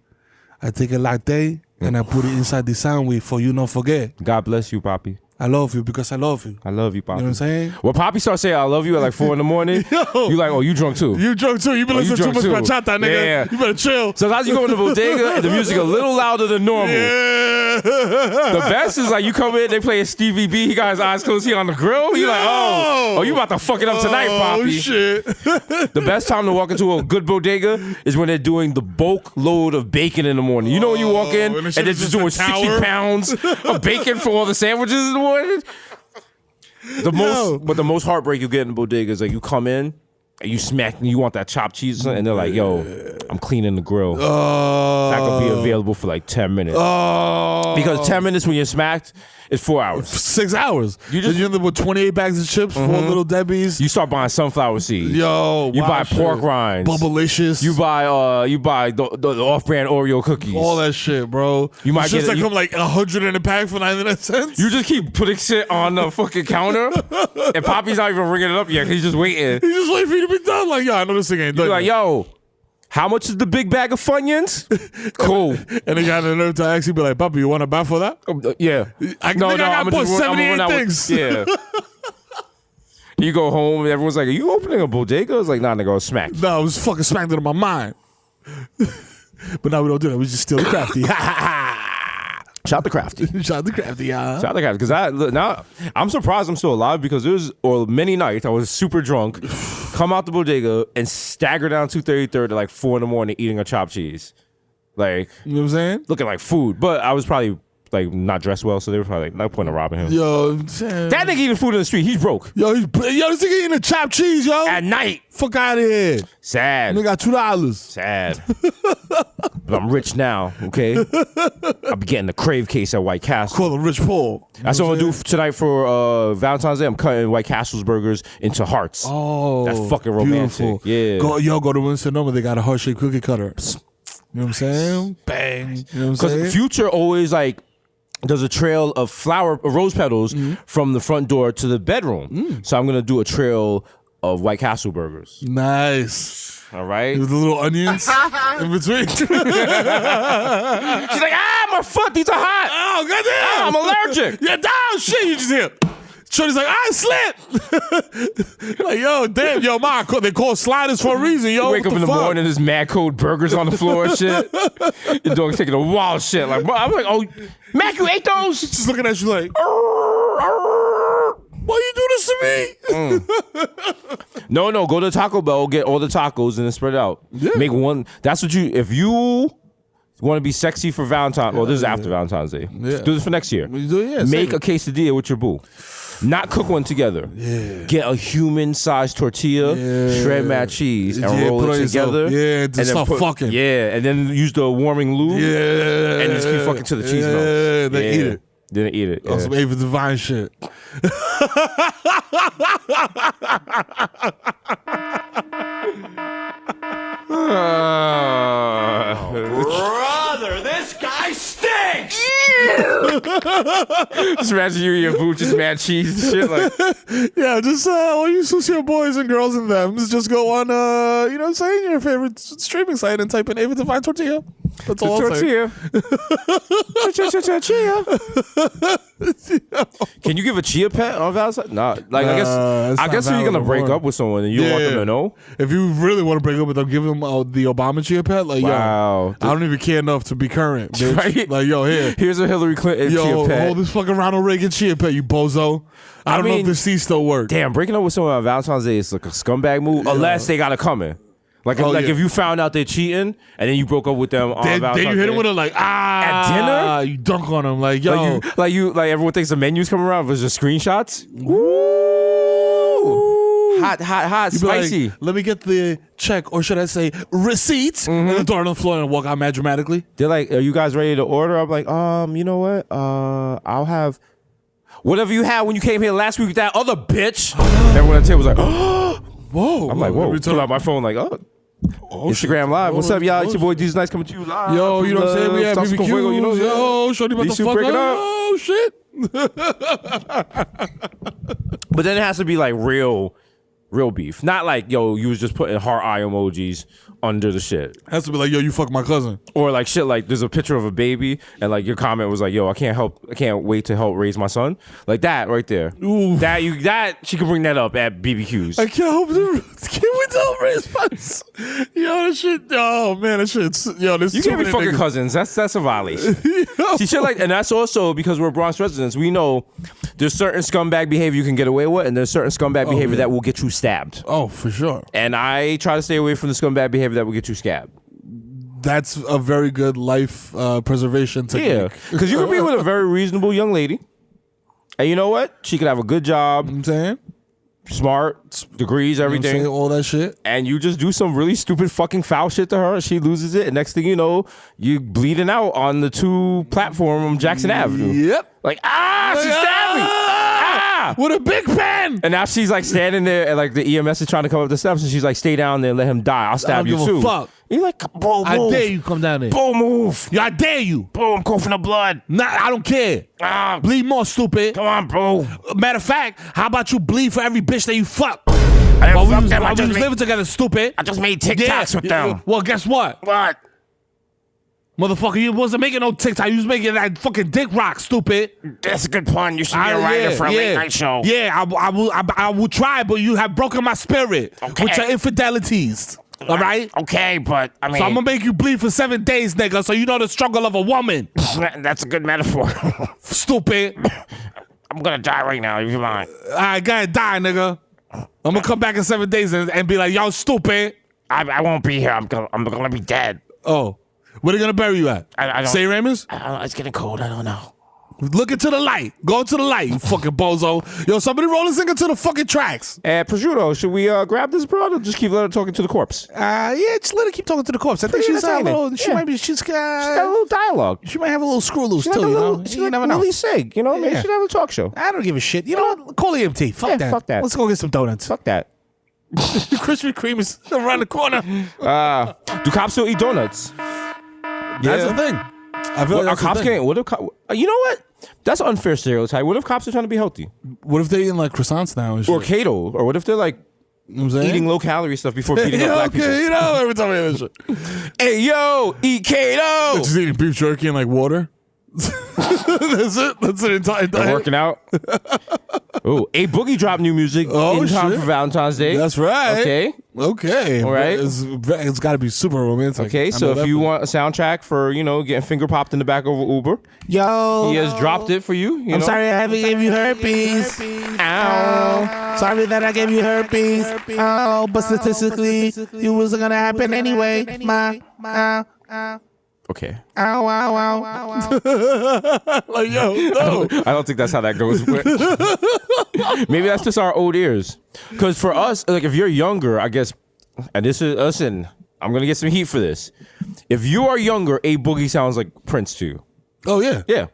I take a latte and I put it inside the sandwich for you not forget. God bless you, Poppy. I love you because I love you. I love you, Poppy. You know what I'm saying? When Poppy starts saying I love you at like 4 in the morning, you like, oh, you drunk too. You drunk too. You been listening too much drunk too. bachata, nigga. Yeah. You better chill. Sometimes you go in the bodega and the music a little louder than normal. Yeah. The best is like you come in, they play a Stevie B, he got his eyes closed, he on the grill. You like, oh, you about to fuck it up tonight, Poppy. Oh, shit. The best time to walk into a good bodega is when they're doing the bulk load of bacon in the morning. You know when you walk in when and the they're shit is just just doing a 60 tower. pounds of bacon for all the sandwiches in the morning? The most heartbreak you get in the bodega is like you come in and you smack and you want that chopped cheese and they're like, yo, I'm cleaning the grill. That could be available for like 10 minutes. Because 10 minutes when you're smacked is 4 hours. 6 hours. You just- you end up with 28 bags of chips, 4 little Debbie's. You start buying sunflower seeds. Yo, You wow, buy shit. pork rinds. Bubblicious. You buy the off-brand Oreo cookies. all that shit, bro. You might It's just get it- that you- come like 100 in a pack for 99 cents. You just keep putting shit on the fucking counter, and Poppy's not even ringing it up yet. 'Cause he's just waiting. You just wait for you to be done. Like, yo, I know this thing ain't done. You're like, yet. yo, How much is the big bag of Funyuns? Cool. And they got the nerve to actually be like, Papa, you want to buy for that? Yeah. I got bought 78 things. Yeah. You go home and everyone's like, are you opening a bodega? It's like, nah, nigga, I was smacked. No, I was fucking smacked into my mind. But now we don't do that. We just steal the crafty. Shout the crafty. Shout the crafty, y'all. Shout the crafty. Because now I'm surprised I'm still alive because there was many nights I was super drunk, come out the bodega and stagger down 233rd at like 4 a.m. eating a chopped cheese. Like, you know what I'm saying? Looking like food. But I was probably like not dressed well, so they were probably like, no point in robbing him. Yo, that nigga eating food in the street, he's broke. Yo, this nigga eating a chopped cheese, yo. At night. Fuck out of here. Sad. Nigga got $2. Sad. But I'm rich now, okay? I'll be getting the Crave case at White Castle. Call him Rich Paul. That's what I'm gonna do tonight for Valentine's Day. I'm cutting White Castle's burgers into hearts. Oh, that's fucking romantic. Beautiful. Yeah. Go to Winston-Sonoma. They got a heart-shaped cookie cutter. You know what I'm saying? Bang. You know what I'm saying? Because Future always like does a trail of rose petals from the front door to the bedroom. So I'm gonna do a trail of White Castle burgers. Nice. All right. With the little onions in between. She's like, my foot, these are hot. Oh, goddamn. I'm allergic. Yeah, down, shit. You just hear. Shorty's like, I slipped. Like, yo, damn, yo, ma, they call sliders for a reason, yo. You wake up in the morning, there's mad cold burgers on the floor and shit. Your dog's taking a wild shit. Like, I'm like, oh, Mac, you ate those? Just looking at you like, why you do this to me? No, go to Taco Bell, get all the tacos, and then spread it out. Yeah. Make one. That's what if you want to be sexy for Valentine's, this is after Valentine's Day. Yeah. Do this for next year. Make a quesadilla with your boo. Not cook one together. Yeah. Get a human-sized tortilla, shred mad cheese, and roll it together. Yeah, just start fucking. Yeah, and then use the warming lube. Yeah. And just keep fucking to the cheese melts. Yeah, then eat it. Then eat it. On some Ava Divine shit. Brother, this guy stinks! Just imagine you and your boo just mad cheese and shit. Like, yeah, just all you Sucio boys and girls and them, just go on, you know what I'm saying, your favorite streaming site and type in Ava Divine Tortilla. That's all I'll say. Tortilla. Can you give a chia pet on Valentine's? Nah, like I guess if you're gonna break up with someone and you don't want them to know. If you really want to break up with them, give them the Obama chia pet. Like, wow, yo, I don't even care enough to be current, bitch. Right? Like, yo, here's a Hillary Clinton chia pet. Hold this fucking Ronald Reagan chia pet, you bozo. I don't know if the C still works. Damn, breaking up with someone on Valentine's Day is like a scumbag move, unless they got it coming. Like, if you found out they're cheating and then you broke up with them on Valentine's Day. Then you hit them with it at dinner? You dunk on them like, yo. Like everyone thinks the menu's coming around, but it's just screenshots. Ooh. Hot, spicy. Like, let me get the check, or should I say receipts, and then throw it on the floor and walk out mad dramatically. They're like, are you guys ready to order? I'm like, you know what? I'll have whatever you had when you came here last week with that other bitch. Everyone at the table was like, oh. Whoa. I'm like, whoa. Pull out my phone like, Instagram Live. What's up, y'all? It's your boy Desus Nice coming to you live. Yo, you know what I'm saying? We have BBQ. You know, yo, shorty about to fuck up. Oh, shit. But then it has to be like real beef. Not like, yo, you was just putting heart eye emojis under the shit. Has to be like, yo, you fuck my cousin. Or like shit like there's a picture of a baby and like your comment was like, yo, I can't wait to help raise my son. Like that right there. Ooh. That she can bring that up at BBQs. I can't wait to help raise my son. Yo, that shit, oh man, that shit, yo, this you can't be fucking cousins. That's a violation. See, shit like, and that's also because we're Bronx residents. We know there's certain scumbag behavior you can get away with, and there's certain scumbag behavior that will get you stabbed. Oh, for sure. And I try to stay away from the scumbag behavior that will get you scabbed. That's a very good life preservation technique. Yeah, because you could be with a very reasonable young lady, and you know what? She could have a good job. I'm saying, smart, degrees, everything, you know all that shit, and you just do some really stupid fucking foul shit to her, and she loses it, and next thing you know, you bleeding out on the 2 platform on Jackson Avenue. Yep. Like, she stabbed me. With a big pen. And now she's like standing there and like the EMS is trying to come up the steps and she's like, stay down there and let him die. I'll stab you too. I don't give a fuck. You're like, bro, move. I dare you come down there. Bro, move. Yeah, I dare you. Bro, I'm coughing the blood. Nah, I don't care. Bleed more, stupid. Come on, bro. Matter of fact, how about you bleed for every bitch that you fuck? didn't fuck them. While we was living together, stupid. I just made TikToks with them. Well, guess what? What? Motherfucker, you wasn't making no TikTok. You was making that fucking dick rock, stupid. That's a good pun. You should be a writer for a late night show. Yeah, I will try, but you have broken my spirit with your infidelities. All right? Okay, but I mean... So I'm going to make you bleed for 7 days, nigga, so you know the struggle of a woman. That's a good metaphor. Stupid. I'm going to die right now, if you mind. All right, go ahead, die, nigga. I'm going to come back in 7 days and be like, y'all stupid. I won't be here. I'm gonna be dead. Oh. Where they going to bury you at? I don't... St. Raymond's? It's getting cold. I don't know. Look into the light. Go to the light, you fucking bozo. Yo, somebody roll this nigga to the fucking tracks. Prosciutto, should we grab this broad or just keep letting her talking to the corpse? Yeah, just let her keep talking to the corpse. I think she's a little. She might be. She's got a little dialogue. She might have a little screw loose too. Like you know, she's you like never know. Really sick. You know, maybe she should have a talk show. I don't give a shit. You know what? Call the EMT. Fuck that. Fuck that. Let's go get some donuts. Fuck that. Krispy Kreme is around the corner. Do cops still eat donuts? That's the thing. I feel like are cops getting? What if? You know what? That's an unfair stereotype. What if cops are trying to be healthy? What if they're eating like croissants now and shit? Or keto? Or what if they're like eating low calorie stuff before beating up black people? You know, every time I hear that shit. Hey, yo, eat keto. Just eating beef jerky and like water. That's it. That's an entire diet. Working out. Oh, A Boogie dropped new music in time for Valentine's Day. That's right. Okay. All right. It's got to be super romantic. Okay, so if you want a soundtrack for, getting finger popped in the back of an Uber, he has dropped it for you. I'm sorry I haven't gave you herpes. Ow. Sorry that I gave you herpes. Oh, but statistically, it wasn't going to happen anyway. Okay. Ow, ow, ow, ow, ow. Like, yo, no. I don't think that's how that goes. Maybe that's just our old ears. Because for us, like, if you're younger, I guess, and this is, listen, I'm going to get some heat for this. If you are younger, A Boogie sounds like Prince to you. Oh, yeah. Yeah.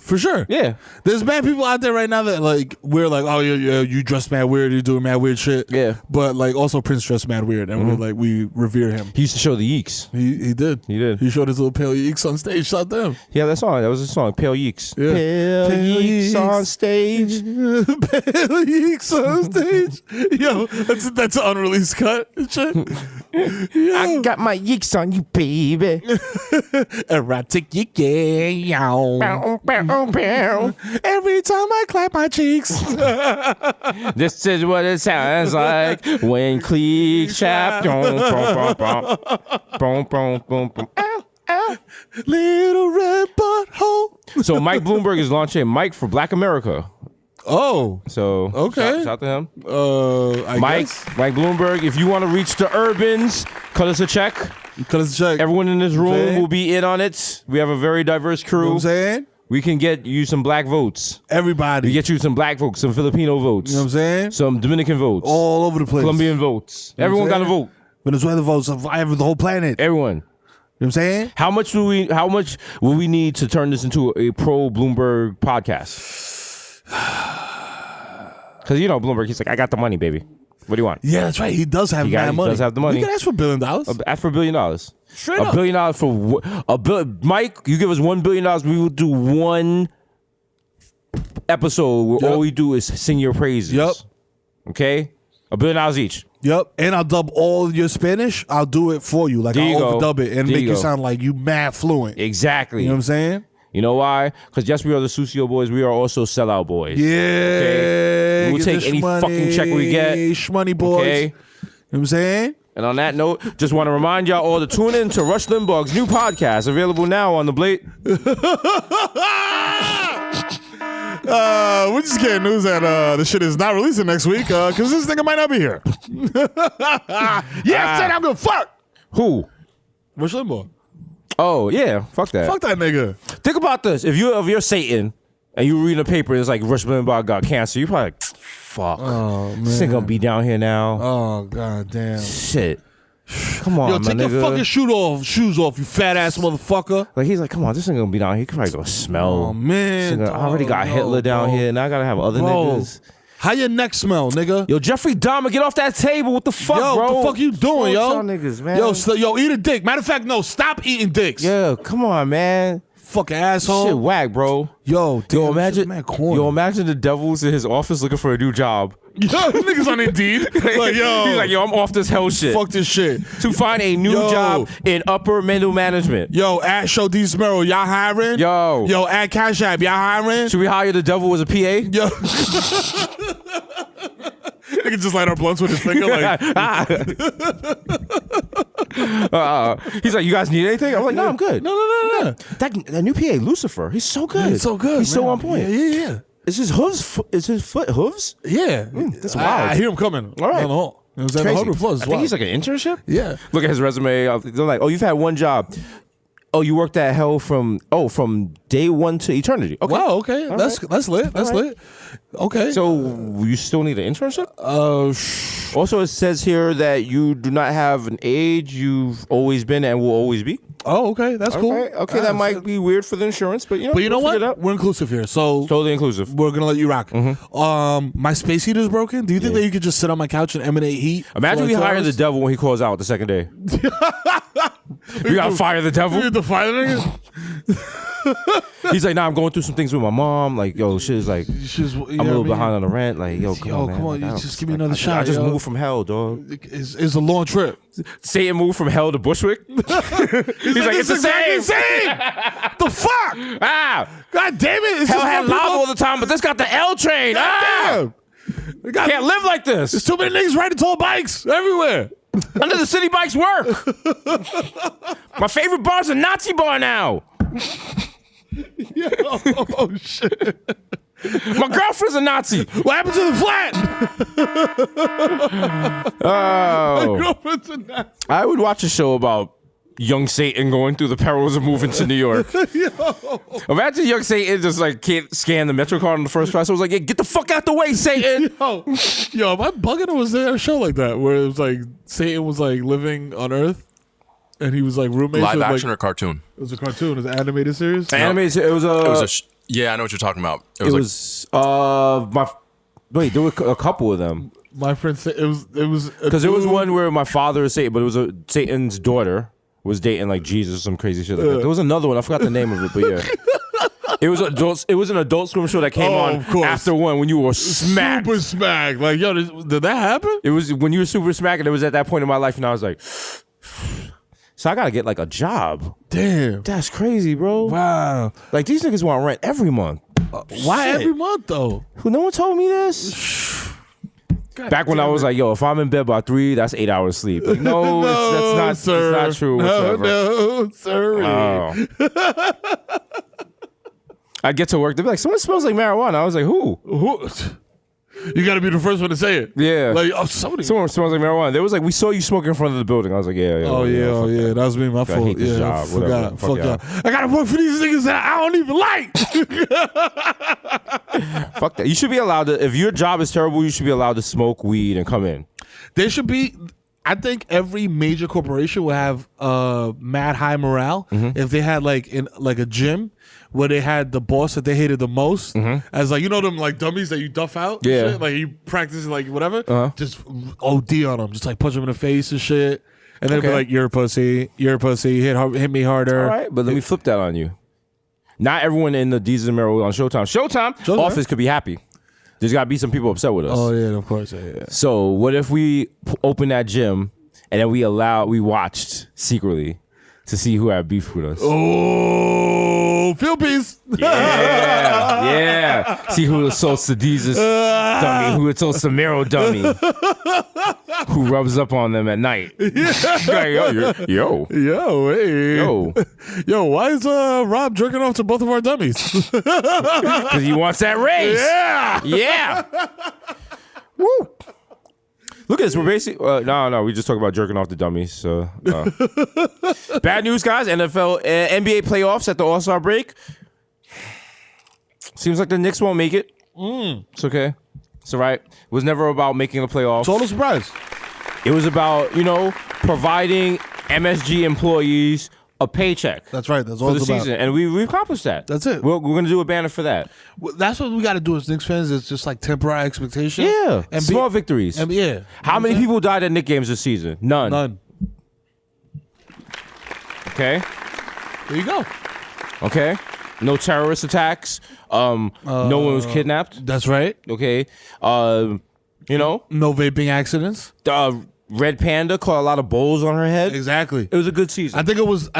For sure. Yeah. There's mad people out there right now that like we're like, oh yeah, you dress mad weird, you doing mad weird shit. Yeah. But like also Prince dressed mad weird and we revere him. He used to show the yeeks. He did. He did. He showed his little pale yeeks on stage. Shout them. Yeah, that song. That was a song. Pale Yeeks. Yeah. Pale Yeeks on stage. Pale yeeks on stage. Yo, that's an unreleased cut. Shit. I got my yeeks on you, baby. Erotic yeah. Every time I clap my cheeks. This is what it sounds like when cleats chap. Little red butthole. So Mike Bloomberg is launching Mike for Black America. Oh. So okay. Shout to him. Mike Bloomberg, if you want to reach the urbans, cut us a check. Everyone in this room will be in on it. We have a very diverse crew. You know what I'm saying? We can get you some black votes. Everybody. We get you some black votes, some Filipino votes. You know what I'm saying? Some Dominican votes. All over the place. Colombian votes. You know Everyone got a vote. Venezuela votes. The whole planet. Everyone. You know what I'm saying? How much will we need to turn this into a pro Bloomberg podcast? Because Bloomberg, he's like, I got the money, baby. What do you want? Yeah, that's right. He does have that money. He does have the money. We can ask for $1 billion. Ask for $1 billion. Straight up. $1 billion for Mike, you give us $1 billion, we will do one episode where all we do is sing your praises. Yep. Okay? $1 billion each. Yep. And I'll dub all your Spanish. I'll do it for you. Like, I'll overdub it and make you sound like you mad fluent. Exactly. You know what I'm saying? You know why? Because yes, we are the Sucio boys. We are also sellout boys. Yeah. Okay? We'll take any fucking check we get. Shmoney boys. Okay? You know what I'm saying? And on that note, just want to remind y'all all to tune in to Rush Limbaugh's new podcast, available now on the Blade. We're just getting news that the shit is not releasing next week because this nigga might not be here. Yeah, said I'm gonna fuck. Who? Rush Limbaugh. Oh yeah, fuck that. Fuck that nigga. Think about this: if you're Satan and you read a paper, it's like Rush Limbaugh got cancer. You probably like, fuck. Oh man, this ain't gonna be down here now. Oh god damn. Shit. Come on, take your fucking shoes off, you fat ass motherfucker. Like he's like, come on, this ain't gonna be down here. He could probably go smell. Oh man, I already got Hitler down here, and I gotta have other niggas. How your neck smell, nigga? Yo, Jeffrey Dahmer, get off that table. What the fuck, bro? What the fuck you doing, yo? Niggas, man. Yo, eat a dick. Matter of fact, no, stop eating dicks. Yo, come on, man. Fucking asshole. Shit whack, bro. Yo, damn, imagine the devil's in his office looking for a new job. Yo, niggas on Indeed. Like, yo. He's like, yo, I'm off this hell shit. Fuck this shit. To find a new job in upper middle management. Yo, at Show Desus Mero, y'all hiring? Yo, at Cash App, y'all hiring? should we hire the devil as a PA? Yo. Nigga just light our blunts with his finger. Like, he's like, you guys need anything? I'm like, no, I'm good. No. That new PA, Lucifer, he's so good. He's so good. He's so on point. Yeah. Is his hooves? Is his foot hooves? Yeah. That's wild. I hear him coming. All right. Down the hall. It was at the 100 floors. I think he's like an internship. Yeah. Look at his resume. They're like, oh, you've had one job. Oh, you worked at hell from day one to eternity. Okay. Wow. Okay. That's lit. That's lit. Okay. So you still need an internship? Also, it says here that you do not have an age. You've always been and will always be. Oh, okay. That's cool. Okay, that might be weird for the insurance, but you know. But you know we'll what? We're inclusive here, so totally inclusive. we're gonna let you rock. My space heater's broken. Do you think that you could just sit on my couch and emanate heat? Imagine we for like 2 hire the hours? devil when he calls out the second day. You gotta fire the devil. You have to fire the nigga? He's like, nah, I'm going through some things with my mom. Like, yo, shit is like, I'm a little behind on the rent. Like, yo, come on, man. Come on, Like, you just give me another shot. I just yo. moved from hell, dog. It's a long trip. Satan moved from hell to Bushwick. He's like, it's the same. The fuck? Ah, God damn it! It's hell just had more lava people- all the time, but this got the L train. Ah, Damn. can't live like There's this. too many niggas riding tall bikes everywhere. None of the city bikes work. My favorite bar's a Nazi bar now. Oh shit! My girlfriend's a Nazi. What happened to the flat? Oh, Girlfriend's a Nazi. I would watch a show about young Satan going through the perils of moving to New York. Imagine young Satan just like can't scan the Metro card on the first try. So I was like, yeah, get the fuck out the way, Satan. Yo, am I bugging or was there a show like that where it was like Satan was like living on Earth and he was like roommates Live with, action like, or cartoon? it was a cartoon. It was an animated series. Animated. It was a. Yeah, I know what you're talking about. It was my. Wait, there were a couple of them. My friend said it was Because there was one where my father is Satan, but it was Satan's daughter was dating like Jesus or some crazy shit like that. There was another one. I forgot the name of it, but yeah. It was adults. It was an Adult Swim show that came on of course. after one when you were smacked. super smacked. Like, yo, did that happen? It was when you were super smacked, and it was at that point in my life, and I was like, so I gotta get like a job. Damn. That's crazy, bro. Wow. Like these niggas want rent every month. Why Shit. every month though? Who? No one told me this. Back when I was like, yo, if I'm in bed by 3, that's 8 hours sleep. Like, no, that's not true. Whatsoever. No, sorry. Oh. I get to work. They'd be like, someone smells like marijuana. I was like, who? You got to be the first one to say it. Yeah. Like, oh, somebody. Someone smells like marijuana. They was like, we saw you smoking in front of the building. I was like, yeah. Oh yeah. That was me. My fault. hate this Yeah, job. Whatever. Fuck y'all. I gotta work for these niggas that I don't even like. Fuck that. You should be allowed to, if your job is terrible, you should be allowed to smoke weed and come in. There should be. I think every major corporation would have mad high morale if they had like in like a gym where they had the boss that they hated the most as like, you know, them like dummies that you duff out. and Yeah. shit? Like you practice like whatever. Just OD on them. Just like punch them in the face and shit. And then be Okay. like, you're a pussy. Hit me harder. All right, but let me flip that on you. Not everyone in the Desus and Mero on Showtime office could be happy. There's got to be some people upset with us. Oh yeah, of course. Yeah. So what if we open that gym and then we watched secretly to see who had beef with us? Oh, field piece. Yeah. See who assaults the Desus dummy, who assaults the Mero dummy, who rubs up on them at night. Like, yo. Why is Rob jerking off to both of our dummies? Because he wants that raise. Yeah. Woo. Look at this. We're basically no. We just talk about jerking off the dummies. So bad news, guys. NFL, NBA playoffs at the All-Star break. Seems like the Knicks won't make it. It's okay. It's all right. It was never about making the playoffs. Total surprise. It was about providing MSG employees a paycheck. That's right. That's all for the it's about. season, and we accomplished that. That's it. We're gonna do a banner for that. That's what we got to do as Knicks fans. It's just like temporary expectation. Yeah, and small victories. And yeah. How many people died at Knicks games this season? None. None. Okay. There you go. Okay, no terrorist attacks. No one was kidnapped. That's right. Okay, no vaping accidents. Red Panda caught a lot of bowls on her head. Exactly. It was a good season. I think it was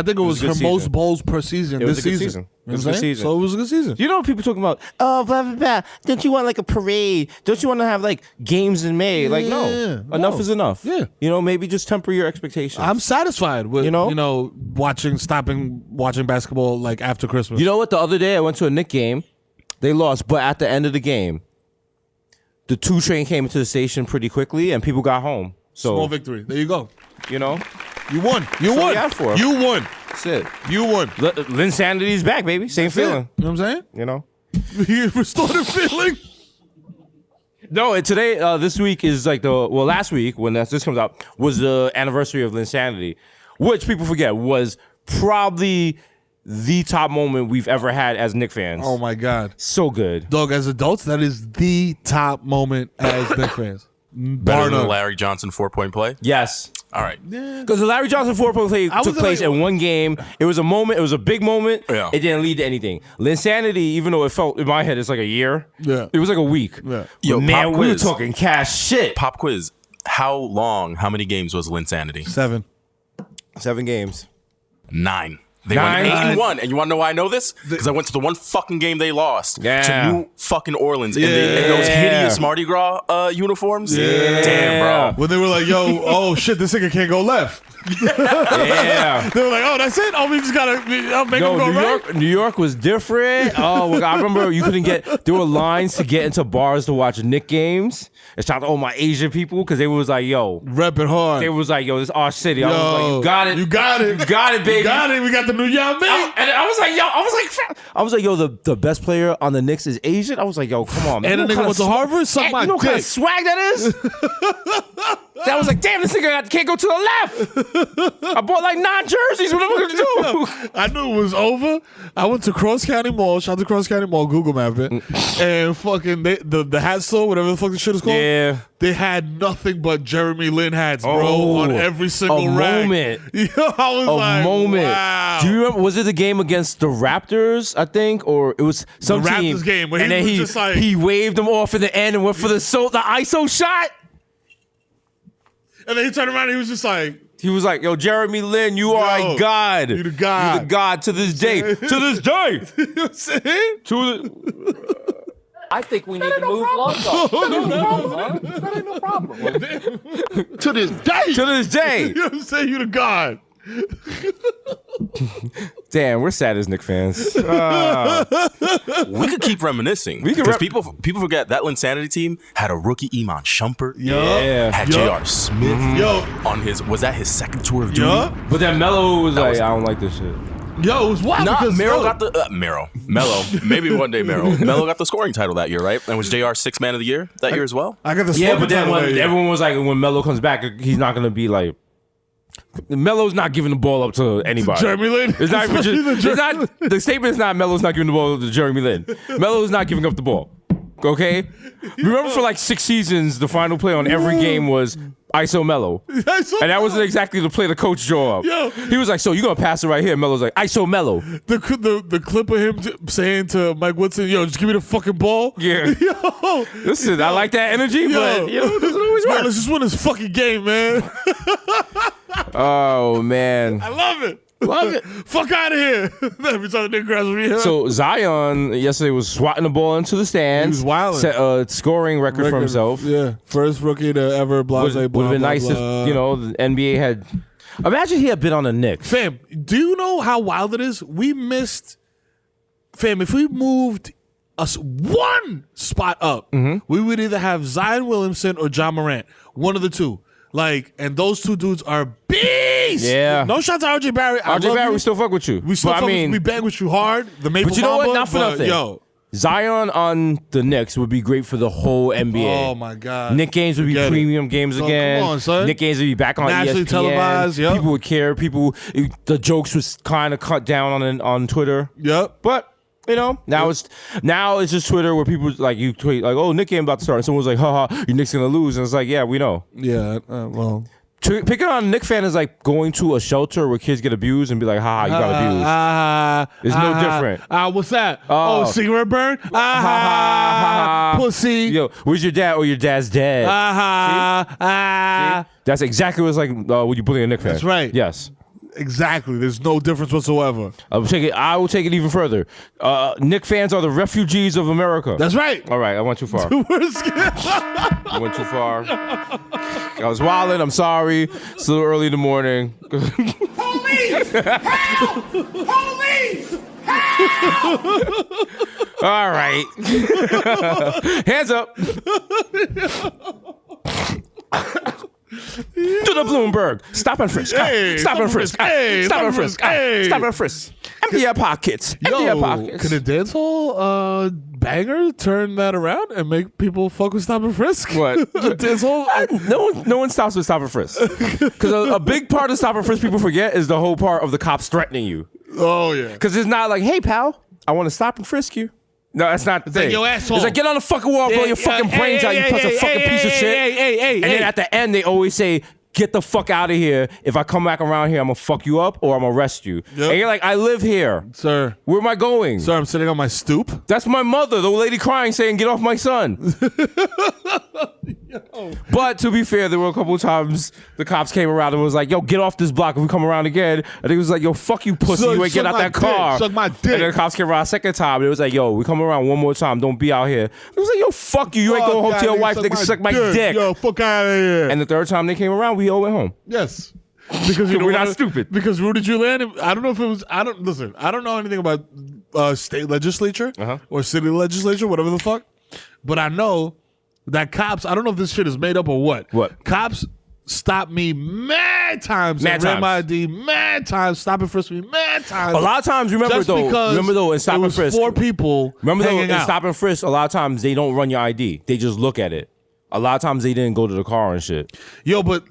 her most bowls per season. It was this a good season. season. You know It was what a I'm good saying? season. So it was a good season. You know, people talking about, oh, blah, blah, blah. Don't you want like a parade? Don't you want to have like games in May? Like, no. Enough is enough. Yeah. Maybe just temper your expectations. I'm satisfied with stopping watching basketball like after Christmas. You know what? The other day I went to a Knicks game. They lost, but at the end of the game, the 2 train came into the station pretty quickly and people got home. So small victory. There you go. You won. You won. You won. That's it. You won. Linsanity's back, baby. Same feeling. You know what I'm saying? You He restored the feeling. No, and today, this week is like last week when this comes out was the anniversary of Linsanity, which people forget was probably the top moment we've ever had as Knicks fans. Oh my God. So good. Dog, as adults, that is the top moment as Knicks fans. Better than the Larry Johnson 4-point play? Yes. All right. Because the Larry Johnson 4-point play took place in one game. It was a moment. It was a big moment. Yeah. It didn't lead to anything. Linsanity, even though it felt in my head it's like a year. Yeah. It was like a week. Yeah. Yo, man, pop we were quiz. talking cash shit. Pop quiz. How many games was Linsanity? 7. 7 games. 9. They 9. won 8-1, and you want to know why I know this? Because I went to the one fucking game they lost to New fucking Orleans in those hideous Mardi Gras uniforms. Yeah. Damn, bro. When they were like, "Yo, oh shit, this nigga can't go left." Yeah. They were like, "Oh, that's it. Oh, we just gotta make him go right." New York was different. Oh, I remember you couldn't get. There were lines to get into bars to watch Knicks games. And shout out to all my Asian people because they was like, "Yo, repping hard." They was like, "Yo, this is our city." I was like, "You got it. You got it. You got it, baby. You got it. We got the new young man." And I was like, "Yo, the best player on the Knicks is Asian." I was like, "Yo, come on, man." And the nigga went to Harvard. Suck my you know what dick. kind of swag that is? That was like, damn, this nigga can't go to the left. I bought like 9 jerseys. What am I gonna do? I knew it was over. I went to Cross County Mall. Shout out to Cross County Mall. Google Map it. And fucking the hat store, whatever the fuck the shit is called. Yeah. They had nothing but Jeremy Lin hats, bro, on every single rack. Moment. Yo, I was like, moment. wow. Do you remember? Was it the game against the Raptors? I think, or it was some The team. Raptors game where and he then was just like- he waved them off in the end and went for the ISO shot. And then he turned around and he was just like, He was like, "Yo, Jeremy Lin, you are a god. You the god. You the god to this day. To this day. you know what I'm saying? To the." I think we need to move Lonzo. To this day. To this day. You know what I'm saying? You the god. Damn, we're sad as Knicks fans. We could keep reminiscing. Because people forget that Linsanity team had a rookie Iman Shumpert. Yeah. Had J.R. Smith Yo. on was that his second tour of duty? Yo. But then Melo was like, I don't like this shit. Yo, it was wild. Nah, because Mero got the Melo. Maybe one day Melo got the scoring title that year, right? And was JR 6th man of the year that year as well? I got the Yeah, but then title when that year. everyone was like, when Melo comes back, he's not gonna be like. Melo's not giving the ball up to anybody. Jeremy Lin. It's not even the statement is not Melo's not giving the ball to Jeremy Lin. Melo's not giving up the ball. Okay? Remember for like 6 seasons, the final play on every game was ISO Melo. And that wasn't exactly the play the coach drew up. Yo. He was like, so you're going to pass it right here. Melo's like, ISO Melo. The clip of him saying to Mike Woodson, "Yo, just give me the fucking ball." Yeah. Yo. Listen, I like that energy, but you know, it doesn't always Yo, work. let's just win this fucking game, man. Oh, man. I love it. Love it. Fuck out of here. Every time the nigga grabs me. So Zion yesterday was swatting the ball into the stands. He was wilding. Set a scoring record for himself. Yeah. First rookie to ever blase Would blah, have been blah, nice blah. if, the NBA had. Imagine he had been on the Knicks. Fam, do you know how wild it is? We missed. Fam, if we moved us one spot up, we would either have Zion Williamson or John Morant. One of the two. Like, and those two dudes are beasts. Yeah. No shots to RJ Barry. RJ Barry, we still fuck with you. We still But fuck with, we bang with you hard. The Maple but you know what? Mamba, Not for but, nothing. Yo. Zion on the Knicks would be great for the whole NBA. Oh my God. Knicks games would be Forget it. premium games So, again. come on, son. Knicks games would be back on Nationally ESPN. televised, yep. People would care. The jokes was kind of cut down on Twitter. Yep. But now it's just Twitter where people like you tweet like, oh, Knicks game about to start, and someone's like, haha, your Knicks gonna lose, and it's like, yeah, we know. Yeah. Well. Picking on a Knicks fan is like going to a shelter where kids get abused and be like, "Ha, you got abused." It's no different. What's that? Oh, cigarette burn? Pussy. Yo, where's your dad? Or your dad's dead. See? That's exactly what it's like when you bully a Knicks fan. That's right. Yes. Exactly. There's no difference whatsoever. I will take it even further. Knicks fans are the refugees of America. That's right. All right, I went too far. I went too far. I was wilding. I'm sorry. It's a little early in the morning. Police! Help! Police! All right. Hands up. To the Bloomberg. Stop and frisk. Stop and frisk. Stop and frisk. Stop and frisk. Empty your pockets. Empty your pockets. Could a dancehall banger turn that around and make people fuck with stop and frisk? What? The dancehall? No one stops with stop and frisk. Because a big part of stop and frisk people forget is the whole part of the cops threatening you. Oh, yeah. Because it's not like, hey, pal, I want to stop and frisk you. No, that's not the thing. Like, yo, asshole. It's like, get on the fucking wall, blow your fucking brains out, you fucking piece of shit. And then at the end, they always say, get the fuck out of here. If I come back around here, I'm going to fuck you up or I'm going to arrest you. Yep. And you're like, I live here. Sir. Where am I going? Sir, I'm sitting on my stoop. That's my mother, the lady crying, saying, get off my son. But to be fair, there were a couple of times the cops came around and was like, yo, get off this block if we come around again. I think it was like, yo, fuck you, pussy. You ain't get out that car. Suck my dick. And then the cops came around a second time and it was like, yo, we come around one more time. Don't be out here. It was like, yo, fuck you. You ain't going home to your wife. They can suck my dick. Yo, fuck out of here. And the third time they came around, we all went home. Yes. Because you know we're not stupid. Because Rudy Giuliani, I don't know if it was, I don't know anything about state legislature or city legislature, whatever the fuck. But I know that cops, I don't know if this shit is made up or what. What? Cops stopped me mad times. Mad ran times. my ID mad times. Stop and frisk me mad times. A lot of times, remember though, in stop and frisk. 4 people Remember though, hanging in out. stop and frisk, a lot of times they don't run your ID. They just look at it. A lot of times they didn't go to the car and shit. Yo, but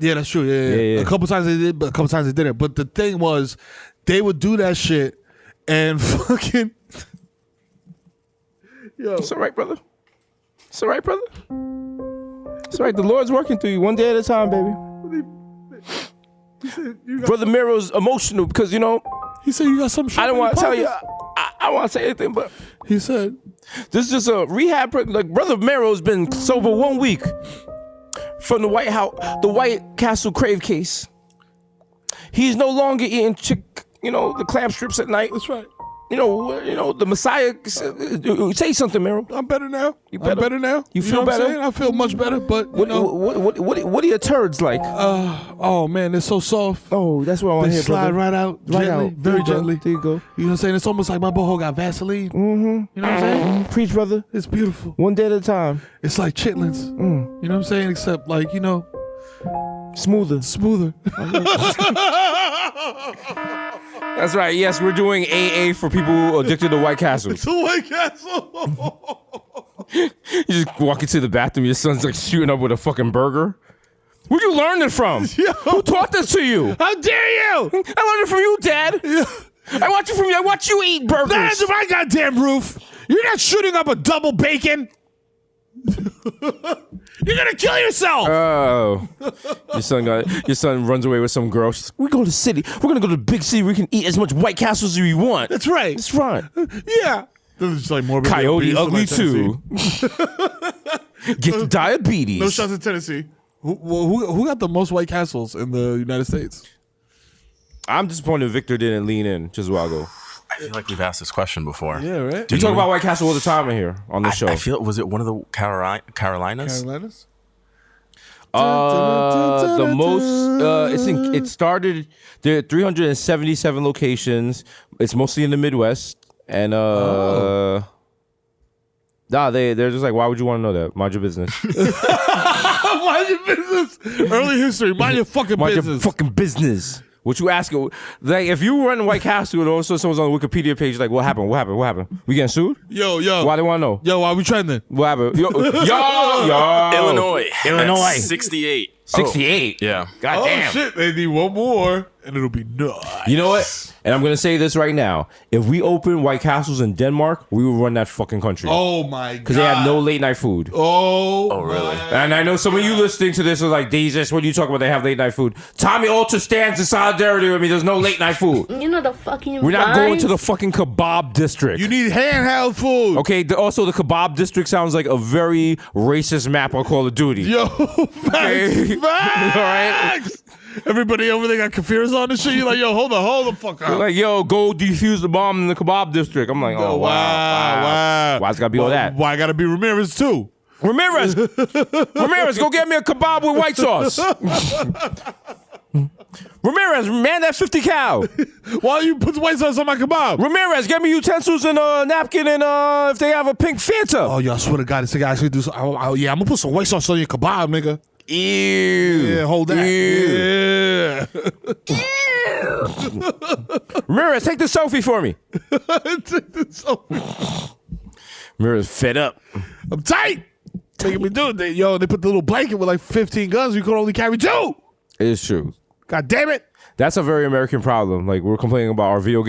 yeah, that's true. Yeah. A couple times they did, but a couple times they didn't. But the thing was, they would do that shit and fucking. Yo, It's all right, brother. It's all right, brother. It's all right. The Lord's working through you one day at a time, baby. Brother Mero's emotional because, you know, he said you got some shit. I don't want to tell you. I want to say anything, but he said this is just a rehab. Like, Brother Mero's been sober 1 week from the White Castle Crave case. He's no longer eating the clam strips at night. that's right. You know, the Messiah. Say something, Mero. I'm better now. You better? I'm better now. You feel know what I'm better? saying? I feel much better. But What are your turds like? oh man, they're so soft. Oh, that's what I want to They hear, slide brother. right out, Right gently, out. very gently. There you go. You know what I'm saying? It's almost like my butthole got Vaseline. Mm-hmm. You know what I'm saying? Preach, brother. It's beautiful. One day at a time. It's like chitlins. You know what I'm saying? Except like, Smoother. smoother. That's right. Yes, we're doing AA for people addicted to White Castles. The White Castle. You just walk into the bathroom, your son's like shooting up with a fucking burger. Where'd you learn it from? Who taught this to you? How dare you? I learned it from you, Dad. I watch you eat burgers. That's my goddamn roof. You're not shooting up a double bacon. You're gonna kill yourself. Oh, your son runs away with some girl. She's like, we go to the city. We're gonna go to the big city. We can eat as much White Castles as we want. That's right. That's right. Yeah. This is like more Coyote ugly too. Get the diabetes. No shots in Tennessee. Who got the most White Castles in the United States? I'm disappointed Victor didn't lean in just a while ago. I feel like we've asked this question before. Yeah, right. We talk about White Castle all the time in here on the show. I feel, was it one of the Carolinas? Carolinas? The most it started there are 377 locations. It's mostly in the Midwest. And they're just like, why would you want to know that? Mind your business. Mind your business. Early history. Mind your fucking Mind business. your fucking business. What you ask? Like, if you run White Castle and also someone's on the Wikipedia page, like, what happened? What happened? What happened? We getting sued? Yo. Why they want to know? Yo, why we trending? What happened? Yo. Illinois. Illinois. At 68. 68. Yeah. God damn. shit, they need one more, and it'll be nice. You know what? And I'm gonna say this right now: if we open White Castles in Denmark, we will run that fucking country. Oh my god! Because they have no late night food. Oh really? And I know some of you listening to this are like, Jesus, what are you talking about? They have late night food. Tommy Alter stands in solidarity with me. There's no late night food. You know the fucking We're not vibes? going to the fucking kebab district. You need handheld food. Okay, also the kebab district sounds like a very racist map on Call of Duty. Yo, facts. All right? Everybody over there got kafirs on and shit. You're like, yo, hold the fuck They're up. like, yo, go defuse the bomb in the kebab district. I'm like, oh, wow. Why's it gotta be all that? Why gotta be Ramirez too? Ramirez, go get me a kebab with white sauce. Ramirez, man, that 50 cal. Why you put the white sauce on my kebab? Ramirez, get me utensils and a napkin and if they have a pink Fanta. Oh, yo, I swear to God, this guy actually do some. Yeah, I'm gonna put some white sauce on your kebab, nigga. Ew. Yeah, hold that. Ew. Ramirez, take the selfie for me. Ramirez fed up. I'm tight. Making me do it. They put the little blanket with like 15 guns. You could only carry 2. It's true. God damn it. That's a very American problem. Like, we're complaining about our video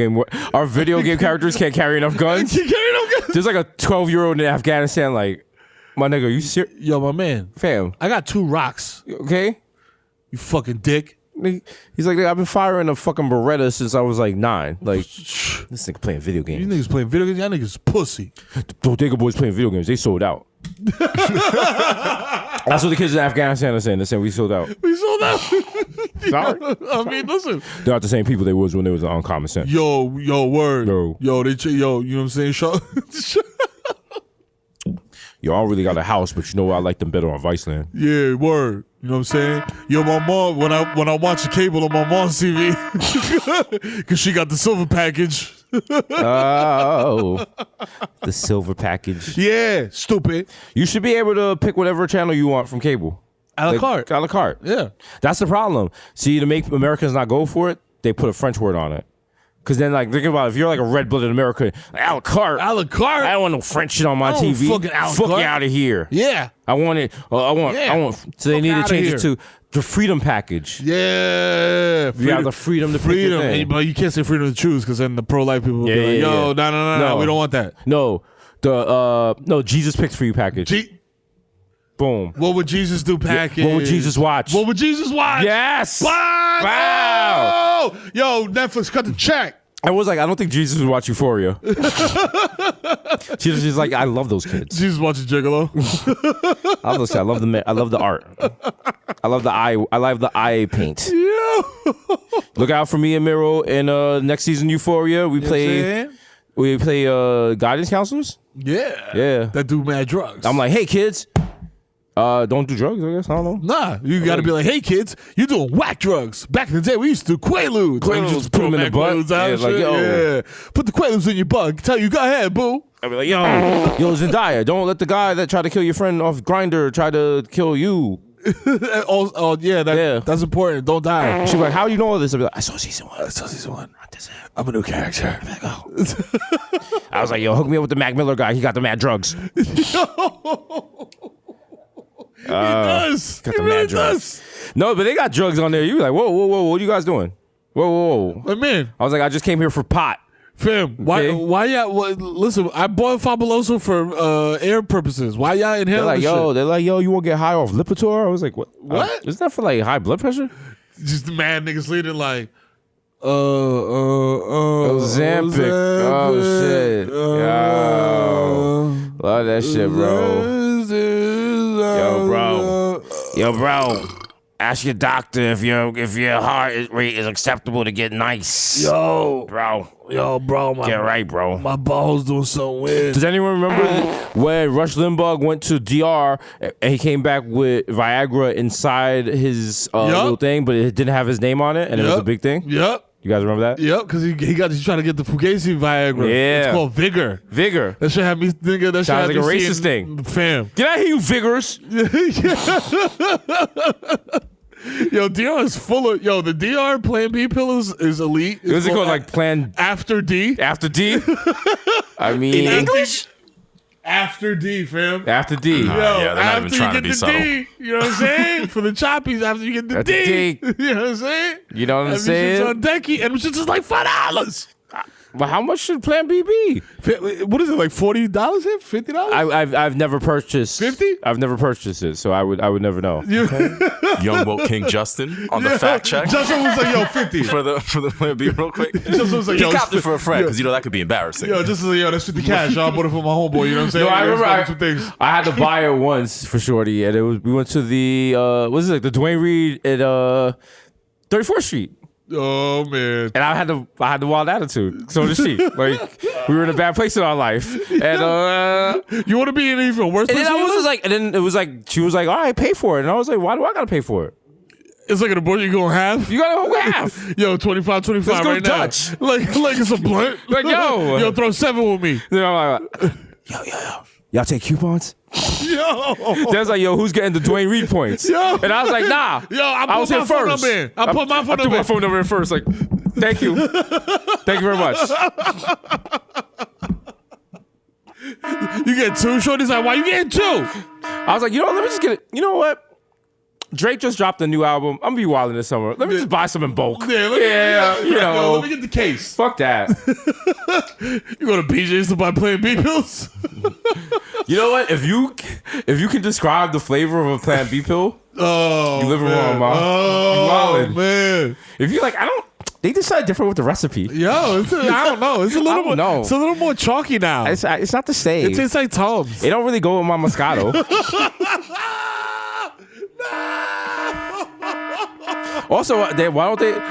game characters can't carry enough guns. You carry no guns. There's like a 12-year-old in Afghanistan, like, my nigga, you serious? Yo, my man. Fam. I got 2 rocks. Okay? You fucking dick. He's like, I've been firing a fucking Beretta since I was like 9. Like, this nigga playing video games. You niggas playing video games? Y'all niggas pussy. The Bodega Boys playing video games. They sold out. That's what the kids in Afghanistan are saying. They're saying we sold out. We sold out. Sorry? I mean, listen. They're not the same people they was when they was on Uncommon Sense. Yo, word. Yo. Yo, you know what I'm saying? Yo, I don't really got a house, but you know what? I like them better on Viceland. Yeah, word. You know what I'm saying? Yo, my mom, when I watch the cable on my mom's TV, because she got the silver package. Oh, the silver package. Yeah, stupid. You should be able to pick whatever channel you want from cable. A la carte. A la carte. Yeah. That's the problem. See, to make Americans not go for it, they put a French word on it. Because then, like, think about it, if you're like a red-blooded American, a la carte. A la carte. I don't want no French shit on my I don't TV. fucking a la Fuck carte. you out of here. Yeah. I want it. I want. So they Fuck need to outta change here. it to the freedom package. Yeah. You have the freedom to pick your thing. But you can't say freedom to choose because then the pro-life people will be like, yo, no, we don't want that. No, no, Jesus picks for you package. Boom. What would Jesus do package? What would Jesus watch? What would Jesus watch? Yes. What? Wow. Oh! Yo, Netflix, cut the check. I was like, I don't think Jesus would watch Euphoria. She's like, I love those kids. Jesus watches Gigolo. I love the art. I love the eye. I love the eye paint. Yeah. Look out for me and Mero in next season Euphoria. We play guidance counselors. Yeah. That do mad drugs. I'm like, hey kids, don't do drugs. I guess I don't know. Nah, you got to be like, hey kids, you're doing whack drugs. Back in the day, we used to do Quaaludes. Like, you just put them in the butt. Out and Like, shit. yo. Yeah. Put the Quaaludes in your butt. Tell you, go ahead, boo. I'll be like, yo, Zendaya, don't let the guy that tried to kill your friend off Grindr try to kill you. That's important. Don't die. She's like, how do you know all this? I'll be like, I saw season 1. I'm a new character. I was like, yo, hook me up with the Mac Miller guy. He got the mad drugs. He does. Got He the really mad drugs. does. No, but they got drugs on there. You be like, whoa, what are you guys doing? Whoa. I mean, I was like, I just came here for pot. fam, Okay. why y'all? Listen, I bought Fabuloso for air purposes. Why y'all inhaling They're like, yo, you want to get high off Lipitor? I was like, what? What? Isn't that for like high blood pressure? shit? Just the mad niggas leading like, Ozempic. Oh shit. Yo. Love that shit, bro. Yo, bro. Ask your doctor if your heart rate is acceptable to get nice. Yo, Bro. my Get right, bro. my balls doing so weird. Does anyone remember when Rush Limbaugh went to DR and he came back with Viagra inside his little thing, but it didn't have his name on it, and it was a big thing? Yep. You guys remember that? Yep, because he's trying to get the Fugazi Viagra. Yeah. It's called Vigor. Vigor. That should have me thinking. That Sounds should like have a me racist seeing- thing. Fam. Get out of here, you vigorous. Yo, DR is full of. Yo, the DR Plan B pills is elite. What's it called? Like Plan After D. After D? I mean, In English? After D, fam. After D. Yo, yeah, they're not after even trying you to get be the subtle. D, you know what I'm saying? For the choppies, after you get the After D. D. You know what I'm saying? You know what I'm Every saying? shit's on decky, and it's just like $5. Well, how much should Plan B be? What is it, like $40 here? $50? I've never purchased 50? I've never purchased it, so I would never know. Young woke King Justin on the fact check Justin was like, yo, 50. for the Plan B real quick. Justin was like, He yo, copped it for a friend because that could be embarrassing. Yo, just like, yo, that's 50 cash. Y'all bought it for my homeboy. You know what I'm saying? No, I remember some things. I had to buy it once for Shorty, and we went to the what is it, the Dwayne Reed at 34th Street. Oh man! And I had the wild attitude. So did she. Like, we were in a bad place in our life. And You want to be in an even worse and place? then I was just like, and then it was like, she was like, all right, pay for it. And I was like, why do I gotta pay for it? It's like an abortion you going half. You gotta go half. Yo, 25 Let's go right Dutch. now. Like it's a blunt. Like, yo. Yo, throw 7 with me. Then I'm like, yo. Y'all take coupons? Yo. That's like, yo, who's getting the Dwayne Reed points? Yo. And I was like, nah. Yo, I was put here my phone first. number in. I put my phone I threw number my in. phone number in first. Like, thank you. Thank you very much. You get 2 shorties? Like, why you getting 2? I was like, you know what? Let me just get it. You know what? Drake just dropped a new album. I'm gonna be wilding this summer. Let me just buy some in bulk. Yeah, you know. Yo, let me get the case. Fuck that. You go to BJ's to buy Plan B pills? You know what? If you can describe the flavor of a Plan B pill, Oh, you living man. wrong, ma. You Oh, wildin'. man. If you like, they decided different with the recipe. Yo, I don't know. It's a little don't know. It's a little more chalky now. It's not the same. It tastes like Tom's. It don't really go with my Moscato. Also, why don't they?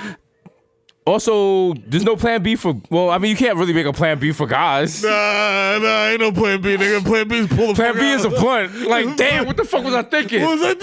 Also, there's no Plan B for. Well, I mean, you can't really make a Plan B for guys. Nah, ain't no Plan B, nigga. Plan B is pull the Plan fuck B out. is a blunt. Like, damn, what the fuck was I thinking? What was I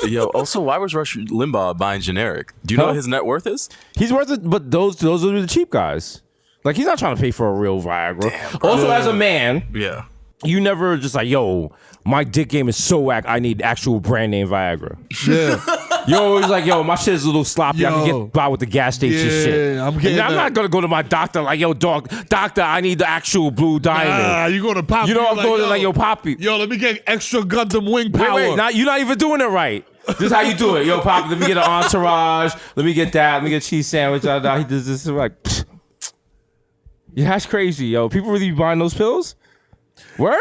doing? Yo, also, why was Rush Limbaugh buying generic? Do you know Huh? what his net worth is? He's worth it, but those are the cheap guys. Like, he's not trying to pay for a real Viagra. Also, as a man, Yeah. you never just like, yo, my dick game is so whack, I need actual brand name Viagra. Yeah. You're always like, yo, my shit is a little sloppy. I can Yo. get by with the gas station Yeah, shit. I'm getting I'm that. not gonna go to my doctor like, yo, doctor, I need the actual blue diamond. You going to pop? You know, I'm going to like, yo, Poppy. Yo, let me get extra Gundam wing power. Wait, you're not even doing it right. This is how you do it. Yo, Poppy, let me get an entourage. Let me get that. Let me get a cheese sandwich. He does this. Like, pfft. Yeah, that's crazy, yo. People really be buying those pills? Word?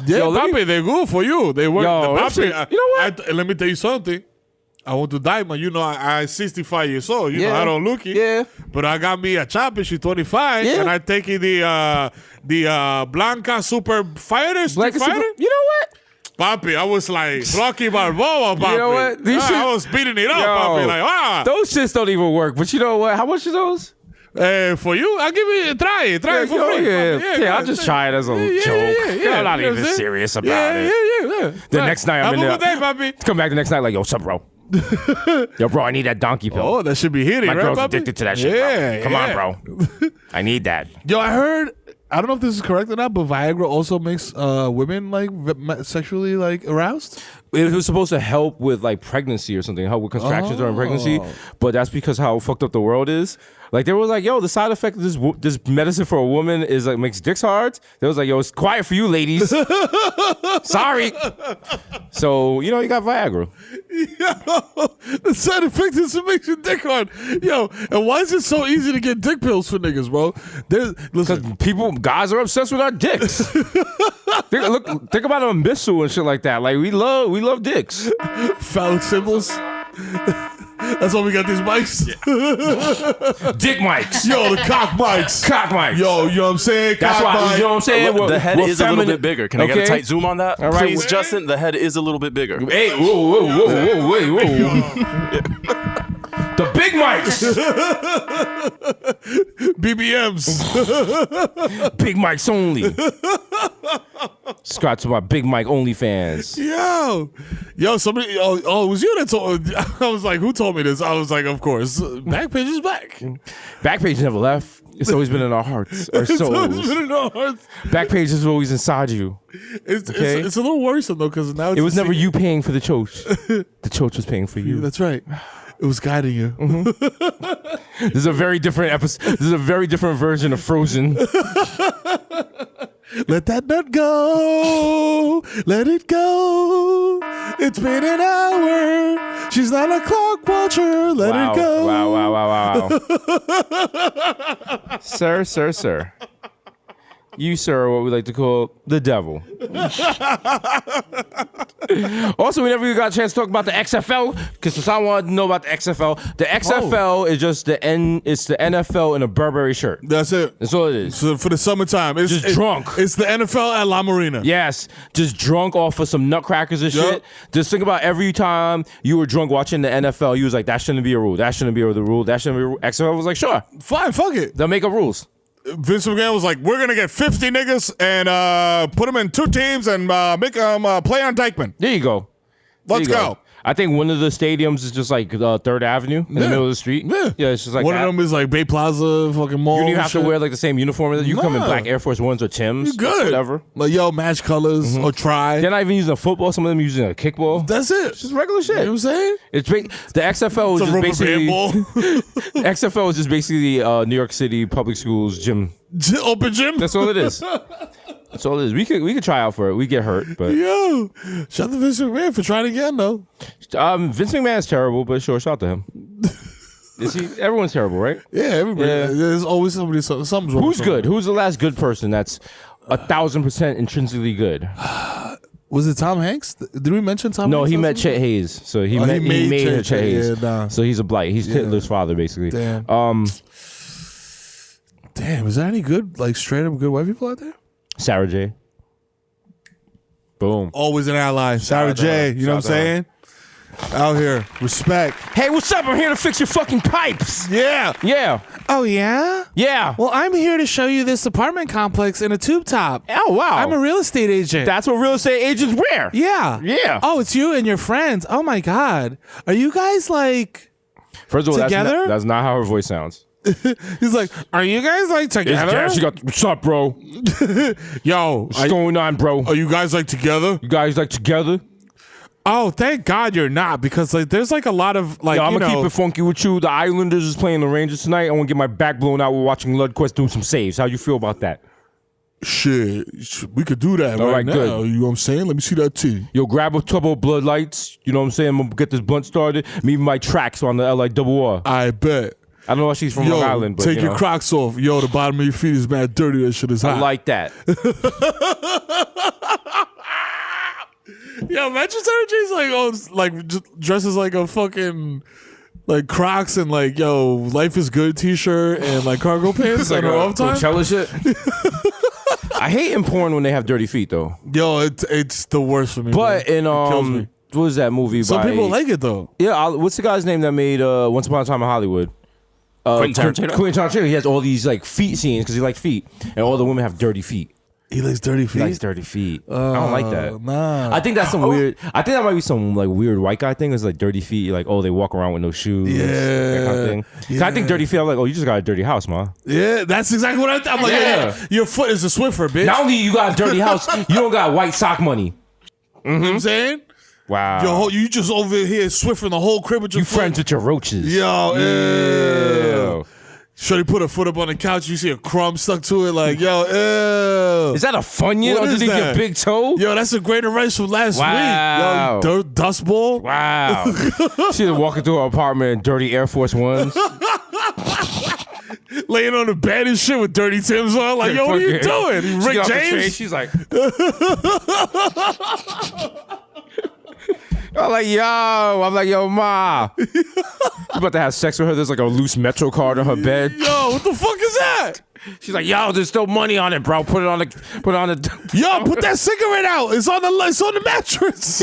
Yeah, Yo, let me- Papi, they're good for you. They work. Yo, the that shit- you know what? let me tell you something. I went to Diamond. You know, I'm 65 years old. You know, Yeah. I don't look it. Yeah. But I got me a champion. She's 25. Yeah. And I taking the Blanca Super Fighter. Like, Street Fighter. you know what? Papi, I was like Rocky Balboa, Papi. You know what? These shit- I was beating it up, Yo, Papi. Like, Those shits don't even work. But you know what? How much are those? for you, I'll give you try it for free. Yeah, I'll just try it as a joke. I'm not even serious about it. Yeah. The next night I'm in Have a there. good day, Papi. Come back the next night like, yo, what's up, bro? Yo, bro, I need that donkey pill. Oh, that should be hitting, My right, girl's Papi? addicted to that shit, Yeah, bro. Come yeah. on, bro. I need that. Yo, I heard. I don't know if this is correct or not, but Viagra also makes women like sexually like aroused. It was supposed to help with like pregnancy or something, help with contractions during pregnancy, but that's because how fucked up the world is. Like they were like, yo, the side effect of this medicine for a woman is like makes dicks hard. They was like, yo, it's quiet for you ladies. Sorry. So you know you got Viagra. Yo, the side effect is it makes your dick hard. Yo, and why is it so easy to get dick pills for niggas, bro? Listen, Guys are obsessed with our dicks. think about a missile and shit like that. Like we love dicks. phallic symbols. That's why we got these mics. Dick mics. Yo, the cock mics. Cock mics. Yo, you know what I'm saying? That's Cock why, mic. you know what I'm saying? The head We're is a little feminine. bit bigger. Can I get a Okay. tight zoom on that? All right. Please, Justin, the head is a little bit bigger. Hey, whoa. The big mics. BBMs. Big mics only. Subscribe to my Big Mike OnlyFans. Yo, somebody. Oh, it was you that told. I was like, who told me this? I was like, of course. Backpage is back. Backpage never left. It's always been in our hearts, our It's always souls. been in our hearts. Backpage is always inside you. It's Okay. a little worrisome though, because now It was never you paying for the choach. The choach was paying for you. That's right. It was guiding you. This is a very different episode. This is a very different version of Frozen. Let that nut go. Let it go. It's been an hour. She's not a clock watcher. Let it go. Wow. Sir. You, sir, are what we like to call the devil. Also, we never even got a chance to talk about the XFL because Hasan wanted to know about the XFL. The XFL is just it's the NFL in a Burberry shirt. That's it. That's all it is. So for the summertime, it's drunk. It's the NFL at La Marina. Yes, just drunk off of some nutcrackers and shit. Just think about every time you were drunk watching the NFL, you was like, that shouldn't be a rule. That shouldn't be the rule. That shouldn't be a rule. XFL was like, sure. Fine, fuck it. They'll make up rules. Vince McMahon was like, we're going to get 50 niggas and put them in 2 teams and make them play on Dykeman. There you go. Let's go. I think one of the stadiums is just like 3rd Avenue in the middle of the street. Yeah, it's just like one of them is like Bay Plaza fucking mall. You don't even have to wear like the same uniform. You come in black Air Force Ones or Timbs. You good. Whatever. Like, yo, match colors or try. They're not even using a football. Some of them using a kickball. That's it. It's just regular shit. You know what I'm saying? It's the XFL is just basically XFL is just basically New York City public schools gym. Open gym? That's all it is. That's all it is. We could try out for it. We get hurt, but yo, shout out to Vince McMahon for trying again though. Vince McMahon is terrible, but sure, shout out to him. Everyone's terrible, right? Yeah, everybody. Yeah. There's always something wrong. Who's good? Who's the last good person that's 1,000% intrinsically good? Was it Tom Hanks? Did we mention Tom Hanks? No, he met Chet Hayes. So he made Chet Hayes. Yeah, nah. So he's a blight. He's Hitler's father, basically. Damn. Damn, is there any good, like straight up good white people out there? Sarah J. Boom. Always an ally. Sarah J. You know what I'm saying? Out here. Respect. Hey, what's up? I'm here to fix your fucking pipes. Yeah. Yeah. Oh, yeah? Yeah. Well, I'm here to show you this apartment complex in a tube top. Oh, wow. I'm a real estate agent. That's what real estate agents wear. Yeah. Yeah. Oh, it's you and your friends. Oh, my God. Are you guys like First of all, together? That's not how her voice sounds. He's like, are you guys like together? She got, what's up, bro? Yo, what's going on, bro? Are you guys like together? You guys like together? Oh, thank God you're not, because like there's like a lot of like. Yo, I'm gonna keep it funky with you. The Islanders is playing the Rangers tonight. I want to get my back blown out. We're watching Ludquist do some saves. How you feel about that? Shit, we could do that right now. Good. You know what I'm saying? Let me see that too. Yo, grab a couple of Blood Lights. You know what I'm saying? I'm gonna get this blunt started. Me and my tracks on the LIRR. I bet. I don't know why she's from Long Island, but take your Crocs off. Yo, the bottom of your feet is mad dirty. That shit is hot. I like that. Yo, imagine Sarah J's dresses like a fucking like Crocs and like yo, life is good t-shirt and like cargo pants like on her off time. Coachella shit. I hate in porn when they have dirty feet though. Yo, it's the worst for me. But bro. in what was that movie? Some people like it though. Yeah, what's the guy's name that made Once Upon a Time in Hollywood? Quentin Tarantino. He has all these like feet scenes because he likes feet, and all the women have dirty feet. He likes dirty feet. He likes dirty feet. I don't like that. Nah. I think that's some weird. I think that might be some like weird white guy thing. It's like dirty feet. You're like, oh, they walk around with no shoes. Yeah. That kind of thing. Yeah. I think dirty feet. I'm like, oh, you just got a dirty house, ma. Yeah, that's exactly what I'm like. Yeah. Your foot is a Swiffer, bitch. Not only you got a dirty house, you don't got white sock money. You know what I'm saying? Wow. You just over here Swiffering the whole crib with your foot. Friends with your roaches. Yo, Ew. Shorty put her foot up on the couch. You see a crumb stuck to it. Like, yo, ew. Is that a Funyun What is underneath your that? big toe? Yo, that's a grain of rice from last Wow. week. Yo, dust ball. Wow. She's walking through her apartment in dirty Air Force Ones. Laying on the bed and shit with dirty Timbs on. Like, yo, what are you doing? Rick James? She's like... I'm like, yo, ma. You about to have sex with her. There's like a loose Metro card on her bed. Yo, what the fuck is that? She's like, yo, there's still money on it, bro. Put it on the. Yo, put that cigarette out. It's on the mattress.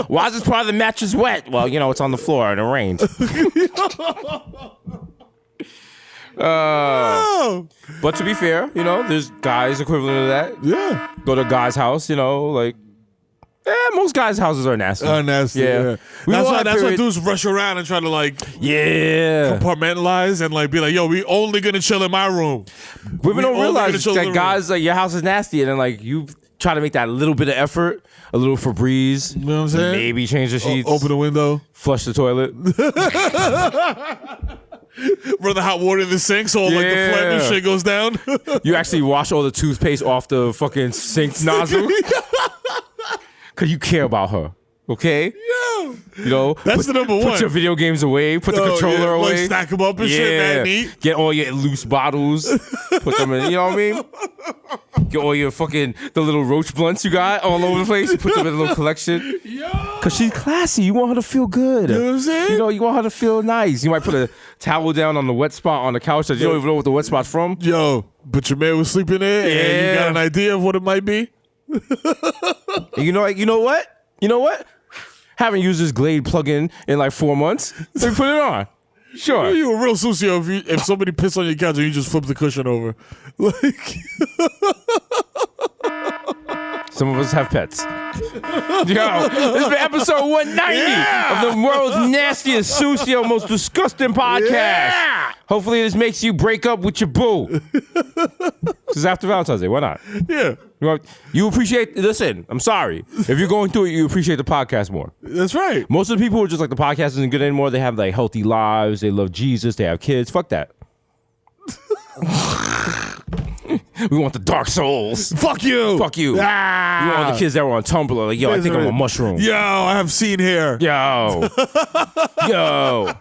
Why is this part of the mattress wet? Well, it's on the floor and it rained. But to be fair, there's guys equivalent to that. Yeah. Go to a guy's house, most guys' houses are nasty. Nasty. Yeah. That's why dudes rush around and try to compartmentalize and like be like, yo, we only gonna chill in my room. Women don't realize that guys like your house is nasty, and then like you try to make that little bit of effort, a little Febreze. You know what I'm saying? Maybe change the sheets, open the window, flush the toilet. Run the hot water in the sink so like the flame and shit goes down. You actually wash all the toothpaste off the fucking sink nozzle. Because you care about her. Okay? Yeah. You know? That's the number one. Put your video games away. Put the controller away. Like stack them up and shit, man. Neat. Get all your loose bottles. Put them in, you know what I mean? Get all your fucking, the little roach blunts you got all over the place. Put them in a little collection. Because she's classy. You want her to feel good. You know what I'm saying? You know, you want her to feel nice. You might put a towel down on the wet spot on the couch that you don't even know what the wet spot's from. Yo, but your man was sleeping there and you got an idea of what it might be? You know what? You know what? Haven't used this Glade plug-in in like 4 months. So put it on. Sure. You a real socio if somebody pissed on your couch and you just flip the cushion over. Like some of us have pets. Yo, this has been episode 190 of the world's nastiest, socio, most disgusting podcast. Yeah. Hopefully this makes you break up with your boo. This is after Valentine's Day. Why not? Yeah. You appreciate, listen, I'm sorry. If you're going through it, you appreciate the podcast more. That's right. Most of the people who are just like, the podcast isn't good anymore. They have like healthy lives. They love Jesus. They have kids. Fuck that. We want the dark souls. Fuck you. Fuck you. Ah. We want the kids that were on Tumblr. Like, yo, I think I'm a mushroom. Yo, I have seen hair. Yo. Yo.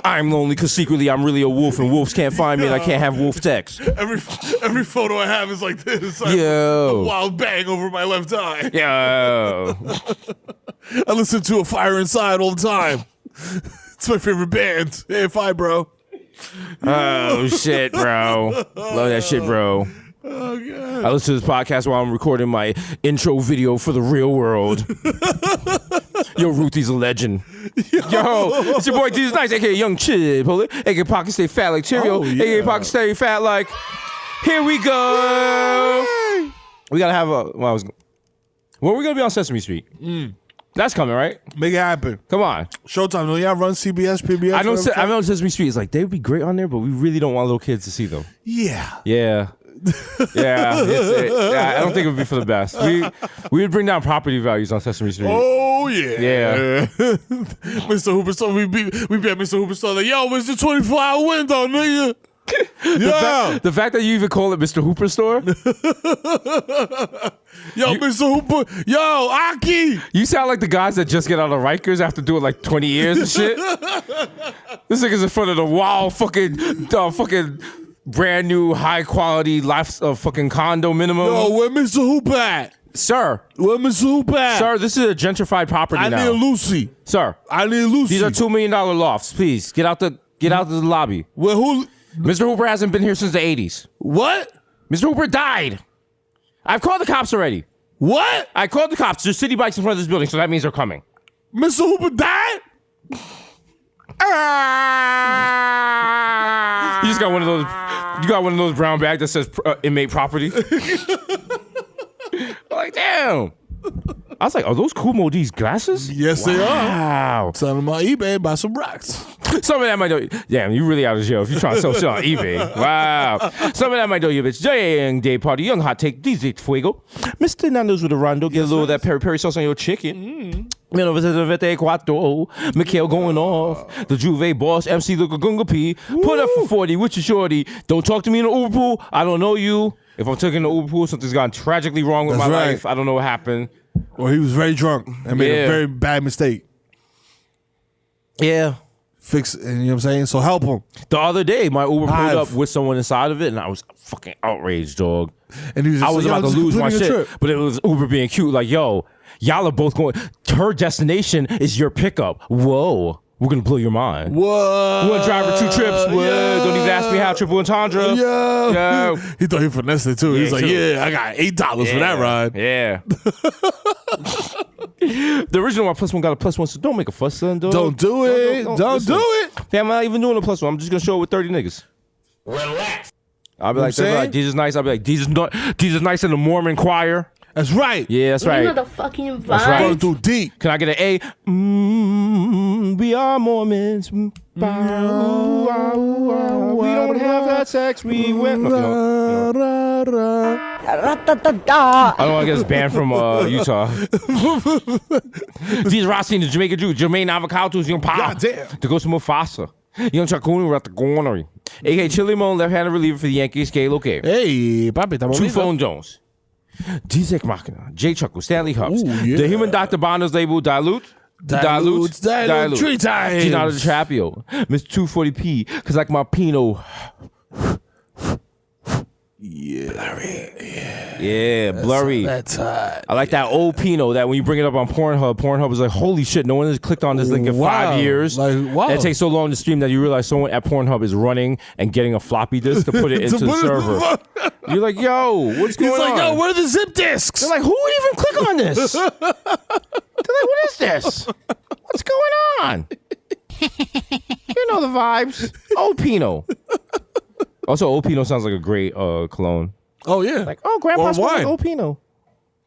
I'm lonely because secretly I'm really a wolf and wolves can't find me and I can't have wolf sex. Every photo I have is like this. Like Yo. a wild bang over my left eye. Yo. I listen to A Fire Inside all the time. It's my favorite band. AFI, bro. Oh, shit, bro. Love that shit, bro. Oh, God. I listen to this podcast while I'm recording my intro video for the real world. Yo, Ruthie's a legend. Yo, it's your boy Desus Nice, aka Young Chip, aka Pocket Stay Fat like Tineo, aka Pocket Stay Fat like. Here we go. We gotta have a. When are we gonna be on Sesame Street? That's coming, right? Make it happen. Come on. Showtime. Don't y'all run CBS, PBS? I know Sesame Street is like, they would be great on there, but we really don't want little kids to see them. Yeah. Yeah. Yeah, I don't think it would be for the best. We would bring down property values on Sesame Street. Oh yeah. Yeah. Mr. Hooper store, we be at Mr. Hooper store like, yo, it's the 24-hour window, nigga. The fact that you even call it Mr. Hooper store. Yo, Mr. Hooper. Yo, Aki. You sound like the guys that just get out of Rikers after doing like 20 years and shit. This nigga's in front of the wild fucking brand new high quality life fucking condo minimum. Yo, where Mr. Hooper at? Sir. Where Mr. Hooper at? Sir, this is a gentrified property now. I need Lucy. Sir. I need Lucy. These are $2 million lofts. Please, get out the lobby. Well, who? Mr. Hooper hasn't been here since the 80s. What? Mr. Hooper died. I've called the cops already. What? I called the cops. There's city bikes in front of this building, so that means they're coming. Mr. Hooper died? You just got one of those. You got one of those brown bags that says inmate property. Like, damn. I was like, are those Kumo D's glasses? Yes, they are. Wow. Sell them on eBay, buy some rocks. Some of that might know. Damn, you really out of jail if you're trying to sell shit on eBay. Wow. Some of that might know you, bitch. Young day party, young hot take, DJ Fuego. Mr. Nando's with a rondo. Get a little of that peri-peri sauce on your chicken. Mikhail going off. The Juve boss, MC Luka Gunga P. Put up for 40 with your shorty. Don't talk to me in the Uber pool. I don't know you. If I'm taking the Uber pool, something's gone tragically wrong with my life. I don't know what happened. Or he was very drunk and made a very bad mistake. Yeah. Fix it, you know what I'm saying? So help him. The other day, my Uber pulled up with someone inside of it, and I was fucking outraged, dog. And he was just I was about to lose my shit, but it was Uber being cute. Like, yo, y'all are both going. Her destination is your pickup. Whoa. We're going to blow your mind. Whoa. One driver, 2 trips. Whoa. Don't even ask me how. Triple entendre. Yo. He thought he finessed it too. He's like, I got $8 for that ride. Yeah. The original one +1 got a +1, so don't make a fuss, son. Don't do it. Don't do it. Damn, I'm not even doing a +1. I'm just going to show it with 30 niggas. Relax. I'll be like, Jesus nice. I'll be like, Jesus nice in the Mormon choir. That's right. Yeah, that's right. You know the fucking vibes. That's right. Going through deep. Can I get an A? We are Mormons. We don't have that sex. We went. No. I don't want to get us banned from Utah. These Rossi, the Jamaican Jew, Jermaine Avocados, young pop. Goddamn. To go to Mufasa. Young Chacun Ratagonori. A.K.A. Chili Mon, left-handed reliever for the Yankees. Que lo que. Hey, papi, estamos Two listos. Phone Jones. D-Sec Machina. Jay Chuckle. Stanley Hubs. Ooh, yeah. The Human Dr. Bonner's label. Dilute. 3 times. Ginato the Trapio. Mr. 240p. Because like my Pinot. Yeah, blurry. That's hot. I like that old Pinot that when you bring it up on Pornhub is like, holy shit, no one has clicked on this link in 5 years. Like, wow. And it takes so long to stream that you realize someone at Pornhub is running and getting a floppy disk to put it into the server. You're like, yo, what's going on? He's like, yo, where are the zip disks? They're like, who would even click on this? They're like, what is this? What's going on? You know the vibes. Old Pinot. Also, Old Pinot sounds like a great cologne. Oh, yeah. Like, oh, Grandpa smells like Old Pinot.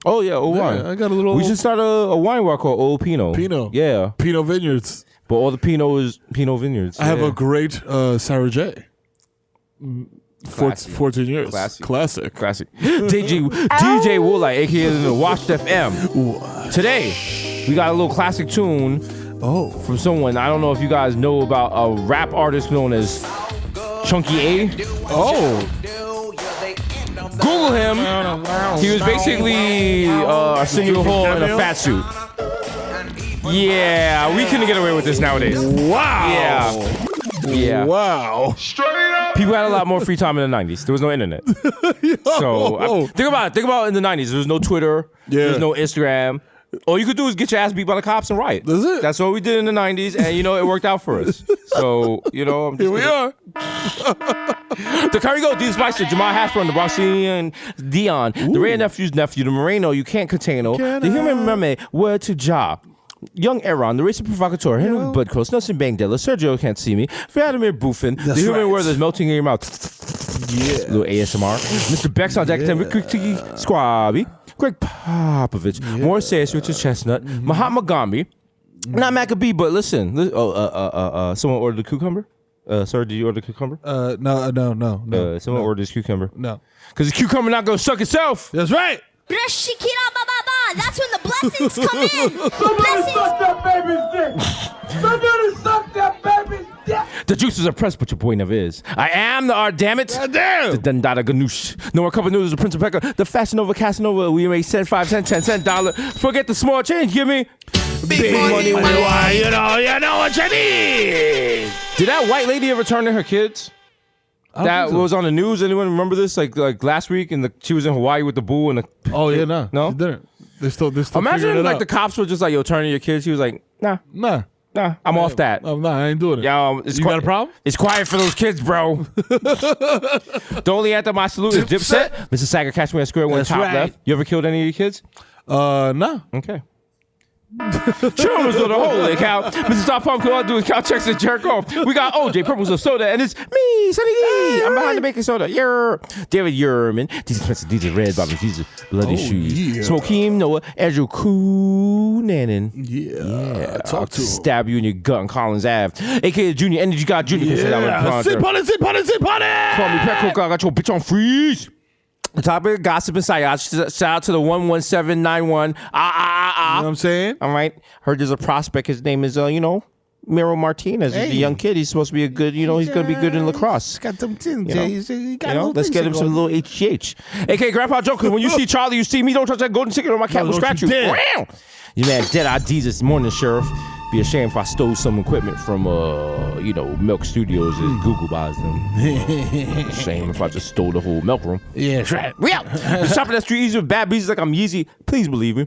Oh, yeah, old wine. I got a little... We should start a wine bar called Old Pinot. Pinot. Yeah. Pinot Vineyards. But all the Pinot is Pinot Vineyards. I have a great Sarah J. 14 years. Classic. DJ Woolite, a.k.a. the Washed FM. Today, we got a little classic tune from someone. I don't know if you guys know about a rap artist known as Chunky A. Oh. Google him. He was basically a single hole in a fat suit. Yeah, we couldn't get away with this nowadays. Wow. Yeah. Wow. People had a lot more free time in the 90s. There was no internet. So think about in the 90s. There was no Twitter. There was no Instagram. All you could do is get your ass beat by the cops and riot. That's it. That's what we did in the 90s, and it worked out for us. So, I'm just Here we are. The Curry Goat, D Spicer, Jamal Hasbro, the Bronxian Dion, the Ray Nephew's nephew, the Moreno, you can't contain the Human Mermaid, Word to Ja. Young Aaron, the racist provocateur, Henry Budcross, Nelson Bangdella, Sergio Can't See Me, Vladimir Buffin, the human word that's melting in your mouth. Yeah. Little ASMR. Mr. Bex on deck 10, Ricky Squabby, Greg Popovich, Morris Sayers, Richard Chestnut, Mahatma Gandhi, not Maccabee, but listen. Someone ordered a cucumber? Sir, did you order a cucumber? No. Someone ordered this cucumber. No. Because the cucumber not going to suck itself. That's right. That's when the blessings come in. Somebody suck that baby's dick. Somebody suck that baby's dick. The juices are pressed, but your boy never is. I am the art, damn it. Damn. The Dundada Ganoush. No more cup of noodles, the Prince of Pekka. The Fashion Nova Casanova. We make $5, $10, $10. Forget the small change. Give me big money. You know what you need. Did that white lady ever turn in her kids? That was on the news. Anyone remember this? Like last week, and she was in Hawaii with the boo and the. Oh yeah, no. She didn't. They still imagine it like out. the cops were just like, yo, turning your kids. He was like, nah, I'm off that. I ain't doing it. Yo, you got a problem? It's quiet for those kids, bro. The only anthem I salute is Dipset. Mr. Sager, catch me at square one, That's top right. left. You ever killed any of your kids? No. Okay. Children's of the holy cow. Mr. Stop Pump, all I do is cow checks and jerk off. We got OJ Purples of Soda, and it's me, Sonny D. I'm behind the baking soda. David Yerman. These expensive, these are red bottoms, these are bloody shoes. Yeah. Smokeem, Noah, Andrew Coonanen. Yeah. Talk to him. Stab you in your gut on Collins Ave. AKA Junior Energy God Junior. Yeah. Sit on it. Call me Pet Coke, I got your bitch on freeze. The topic, gossip and psyops. Shout out to the 11791. You know what I'm saying? All right. Heard there's a prospect. His name is, Mero Martinez. He's a young kid. He's supposed to be a good, he's going to be good in lacrosse. Got some things. Let's get him some little HGH. AKA Grandpa Joe, because when you see Charlie, you see me. Don't touch that golden ticket or my cat will scratch you. You man, Dead-Eye D this morning, Sheriff. Be ashamed if I stole some equipment from, Milk Studios and Google buys them. Shame if I just stole the whole milk room. Yeah, that's right. We out. Been shopping that street easy with bad beats like I'm Yeezy. Please believe me.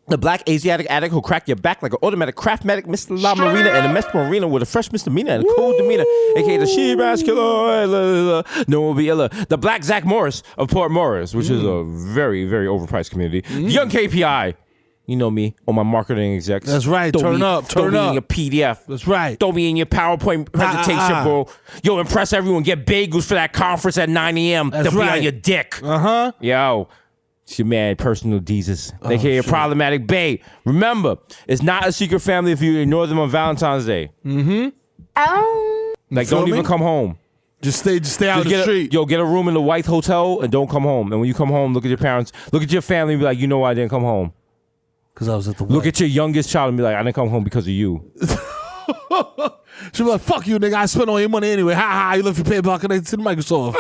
The black Asiatic addict who'll crack your back like an automatic craftmatic Mr. La Marina and a Mr. Marina with a fresh misdemeanor and a cold demeanor. AKA the she-bass killer. No one will be iller. The black Zach Morris of Port Morris, which is a very, very overpriced community. Young KPI. You know me on my marketing execs. That's right. Turn up. Throw me in your PDF. That's right. Throw me in your PowerPoint presentation, bro. Yo, impress everyone. Get bagels for that conference at 9 a.m. That's They'll right. be on your dick. Uh-huh. Yo, it's your man, Personal Desus. AKA Problematic Bae. Remember, it's not a secret family if you ignore them on Valentine's Day. Like, don't even come home. Just stay out of the street. Get a room in the White Hotel and don't come home. And when you come home, look at your parents, look at your family and be like, you know why I didn't come home? Because I was at the Look at your youngest child and be like, I didn't come home because of you. She'll be like, fuck you, nigga. I spent all your money anyway. Ha ha, you left your PayPal connected to the Microsoft.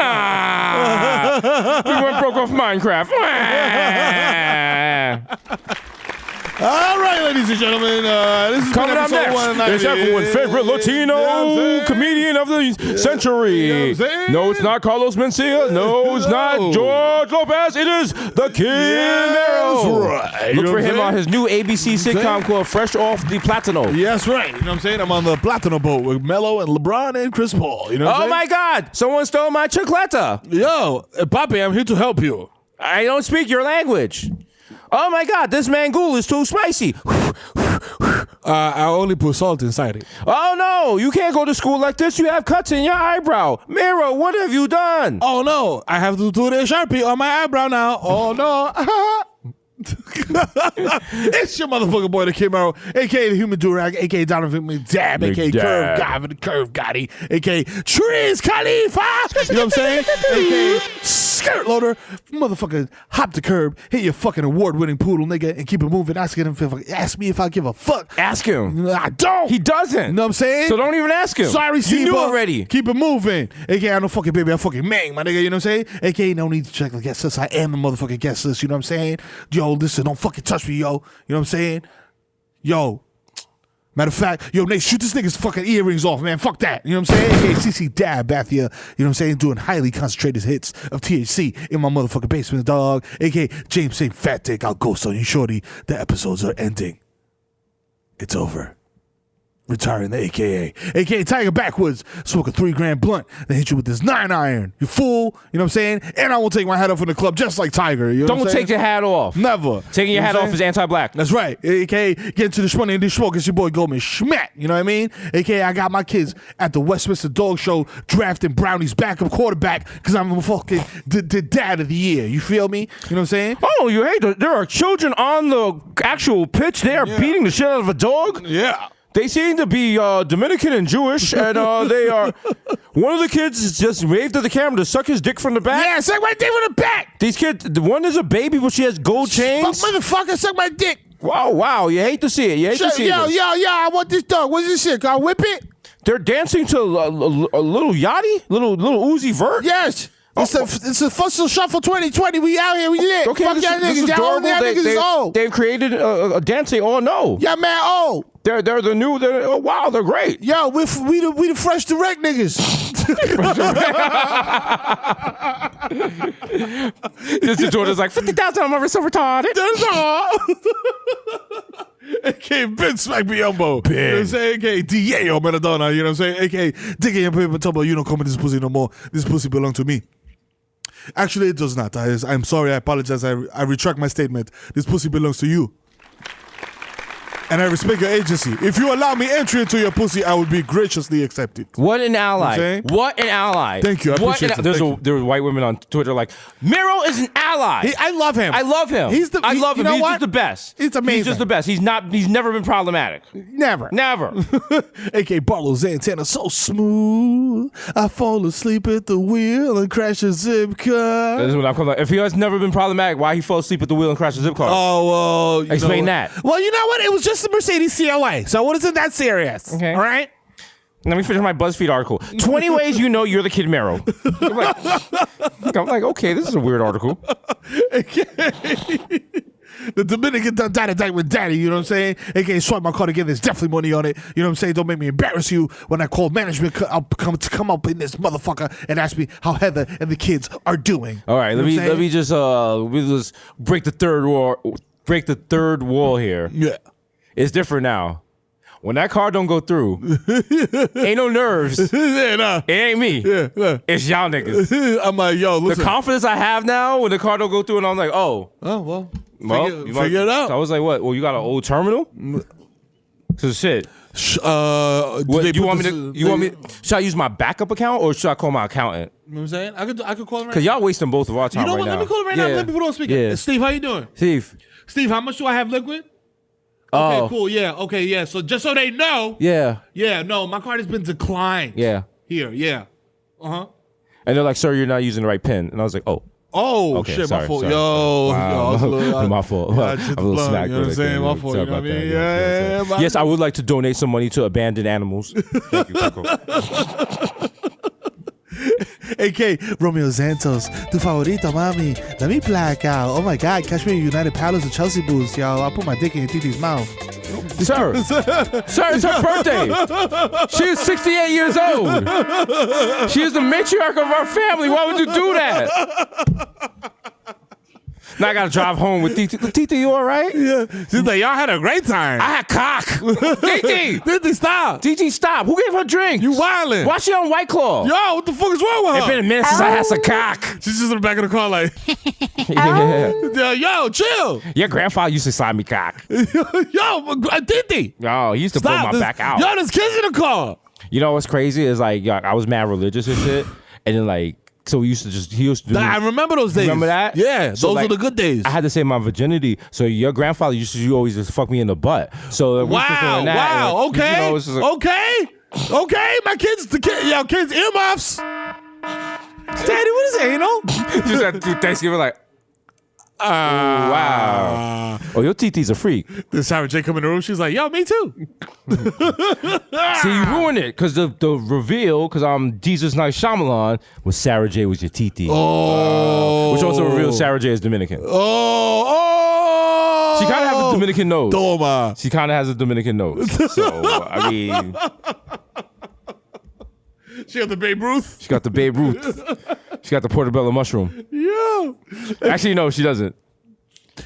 We went broke off Minecraft. All right, ladies and gentlemen. This is Coming up next, it's everyone's favorite Latino comedian of the century. No, it's not Carlos Mencia. No, it's not George Lopez. It is the Kid Mero. Right. Look for him on his new ABC sitcom called Fresh Off the Platano. Yes, right. You know what I'm saying? I'm on the Platano boat with Melo and LeBron and Chris Paul. You know what I'm saying? My God, someone stole my chocleta. Yo, Papi, I'm here to help you. I don't speak your language. Oh my God, this mangool is too spicy. I only put salt inside it. Oh no, you can't go to school like this. You have cuts in your eyebrow. Mero, what have you done? Oh no, I have to do the Sharpie on my eyebrow now. Oh no. It's your motherfucking boy, the Kid Mero, aka the Human Durag, aka Donovan McDab, aka Curve Gotti, aka Trees Khalifa. You know what I'm saying? aka Skirt Loader. Motherfucker, hop the curb, hit your fucking award-winning poodle, nigga, and keep it moving. Ask me if I give a fuck. Ask him. I don't. He doesn't. You know what I'm saying? So don't even ask him. Sorry, you knew Seba. already. Keep it moving. AKA, I no fucking baby, I fucking mang, my nigga, you know what I'm saying? AKA, no need to check the guest list. I am the motherfucking guest list, you know what I'm saying? Yo, listen, don't fucking touch me, yo. You know what I'm saying? Yo. Matter of fact, yo, Nate, shoot this nigga's fucking earrings off, man. Fuck that. You know what I'm saying? AKA CC Dab back here, you know what I'm saying? Doing highly concentrated hits of THC in my motherfucking basement, dog. AKA James saying, fat dick, I'll ghost on you, shorty. The episodes are ending. It's over. Retiring the AKA Tiger Backwoods, smoke a 3 gram blunt, then hit you with this 9 iron. You fool, you know what I'm saying? And I will take my hat off in the club just like Tiger. You know Don't take your hat off. Never. Taking your hat off is anti-black. That's right. AKA get into the shmoney and the smoke. It's your boy Goldman Schmack. You know what I mean? AKA I got my kids at the Westminster Dog Show drafting Brownie's backup quarterback because I'm a fucking the dad of the year. You feel me? You know what I'm saying? Oh, you hate there are children on the actual pitch. They are beating the shit out of a dog. Yeah. They seem to be Dominican and Jewish, and they are. One of the kids just waved at the camera to suck his dick from the back. Yeah, suck my dick from the back. These kids, the one is a baby, but she has gold chains. Fuck motherfucker, suck my dick. Wow, you hate to see it. You hate to see it. Yo, I want this dog. What's this shit? Can I whip it? They're dancing to a little Yachty, little Uzi Vert. Yes. It's a Fussel Shuffle 2020. We out here. We lit. Okay, Fuck this y'all is niggas. Y'all old. Y'all niggas is old. They've created a dance they all know. Yeah, man, old. They're the new. Wow, they're great. Yo, we the fresh direct niggas. This Jordan's like 50,000 on my wrist, so retarded. That's all. AKA Ben Smack me elbow. You know what I'm saying? AKA Diego Maradona. You know what I'm saying? AKA Digging your paper table. You don't come with this pussy no more. This pussy belong to me. Actually, it does not. I'm sorry. I apologize. I retract my statement. This pussy belongs to you. And I respect your agency. If you allow me entry into your pussy, I would be graciously accepted. What an ally. You know what an ally. Thank you. I appreciate it. There were white women on Twitter like, Mero is an ally. I love him. I love him. I love him. You know He's what? just the best. It's amazing. He's just the best. He's never been problematic. Never. A.K.A. Barlow's antenna so smooth. I fall asleep at the wheel and crash a zip car. This is what I'm calling. If he has never been problematic, why he fell asleep at the wheel and crashed a zip car? Oh, well. Explain that. Well, you know what? It was just a Mercedes CLA. So it isn't that serious. Okay. All right? Let me finish my BuzzFeed article. 20 ways you know you're the Kid Mero. I'm like, okay, this is a weird article. The Dominican done died with daddy, you know what I'm saying? AKA swipe my card again, there's definitely money on it. You know what I'm saying? Don't make me embarrass you when I call management. I'll come up in this motherfucker and ask me how Heather and the kids are doing. All right, let me just break the third wall. Break the third wall here. Yeah. It's different now. When that car don't go through, ain't no nerves. Yeah, nah. It ain't me. Yeah. It's y'all niggas. I'm like, yo, listen. The confidence I have now when the car don't go through, and I'm like, well, figure it out. I was like, what? Well, you got an old terminal? Cause shit. What, you want me? Should I use my backup account or should I call my accountant? You know what I'm saying? I could call him right now. Cause y'all wasting both of our time. You know right what? now. Let me call him right now. Let me put on speaker. Yeah. Steve, how you doing? Steve, how much do I have liquid? Okay, cool. Yeah. Okay. Yeah. So just so they know. Yeah. Yeah. No, my card has been declined. Yeah. Here. Yeah. And they're like, sir, you're not using the right pin. And I was like, oh. Oh, Okay, shit, sorry, my fault. sorry. Yo, My fault. Yeah, I I'm just a little blunt, smacked. you know what I'm saying? My fault, you know what I mean? Yeah. Yes, I would like to donate some money to abandoned animals. Thank you, Coco. AK, Romeo Santos, tu favorito, mami. Let me black out. Oh my God, catch me at United Palace with Chelsea boots, yo. I'll put my dick in your Titi's mouth. Sir, it's her birthday. She is 68 years old. She is the matriarch of our family. Why would you do that? Now I gotta drive home with Titi. Titi, you all right? Yeah. She's like, y'all had a great time. I had cock. Titi! Titi, stop. Titi, stop. Who gave her drink? You wildin'. Why she on White Claw? Yo, what the fuck is wrong with her? It's been a minute since I had some cock. She's just in the back of the car like, yo, chill. Your grandfather used to slide me cock. Yo, Titi. Oh, he used to pull my back out. Yo, there's kids in the car. You know what's crazy is like, I was mad religious and shit, and then like, so he used to do. I remember those days. Remember that? Yeah, So, those like, were the good days. I had to save my virginity. So your grandfather used to always just fuck me in the butt. So wow, okay, okay. My kids, kids earmuffs. Daddy, what is anal? Just at Thanksgiving, like, wow. Oh, your TT's a freak. Then Sarah J come in the room. She's like, yo, me too. See, you ruined it because the reveal, because Jesus Night Shyamalan, was Sarah J was your TT. Oh. Which also reveals Sarah J is Dominican. Oh. She kind of has a Dominican nose. Toma. She kind of has a Dominican nose. So, I mean. She got the Babe Ruth. She got the Babe Ruth. She got the portobello mushroom. Yeah. Actually, no, she doesn't.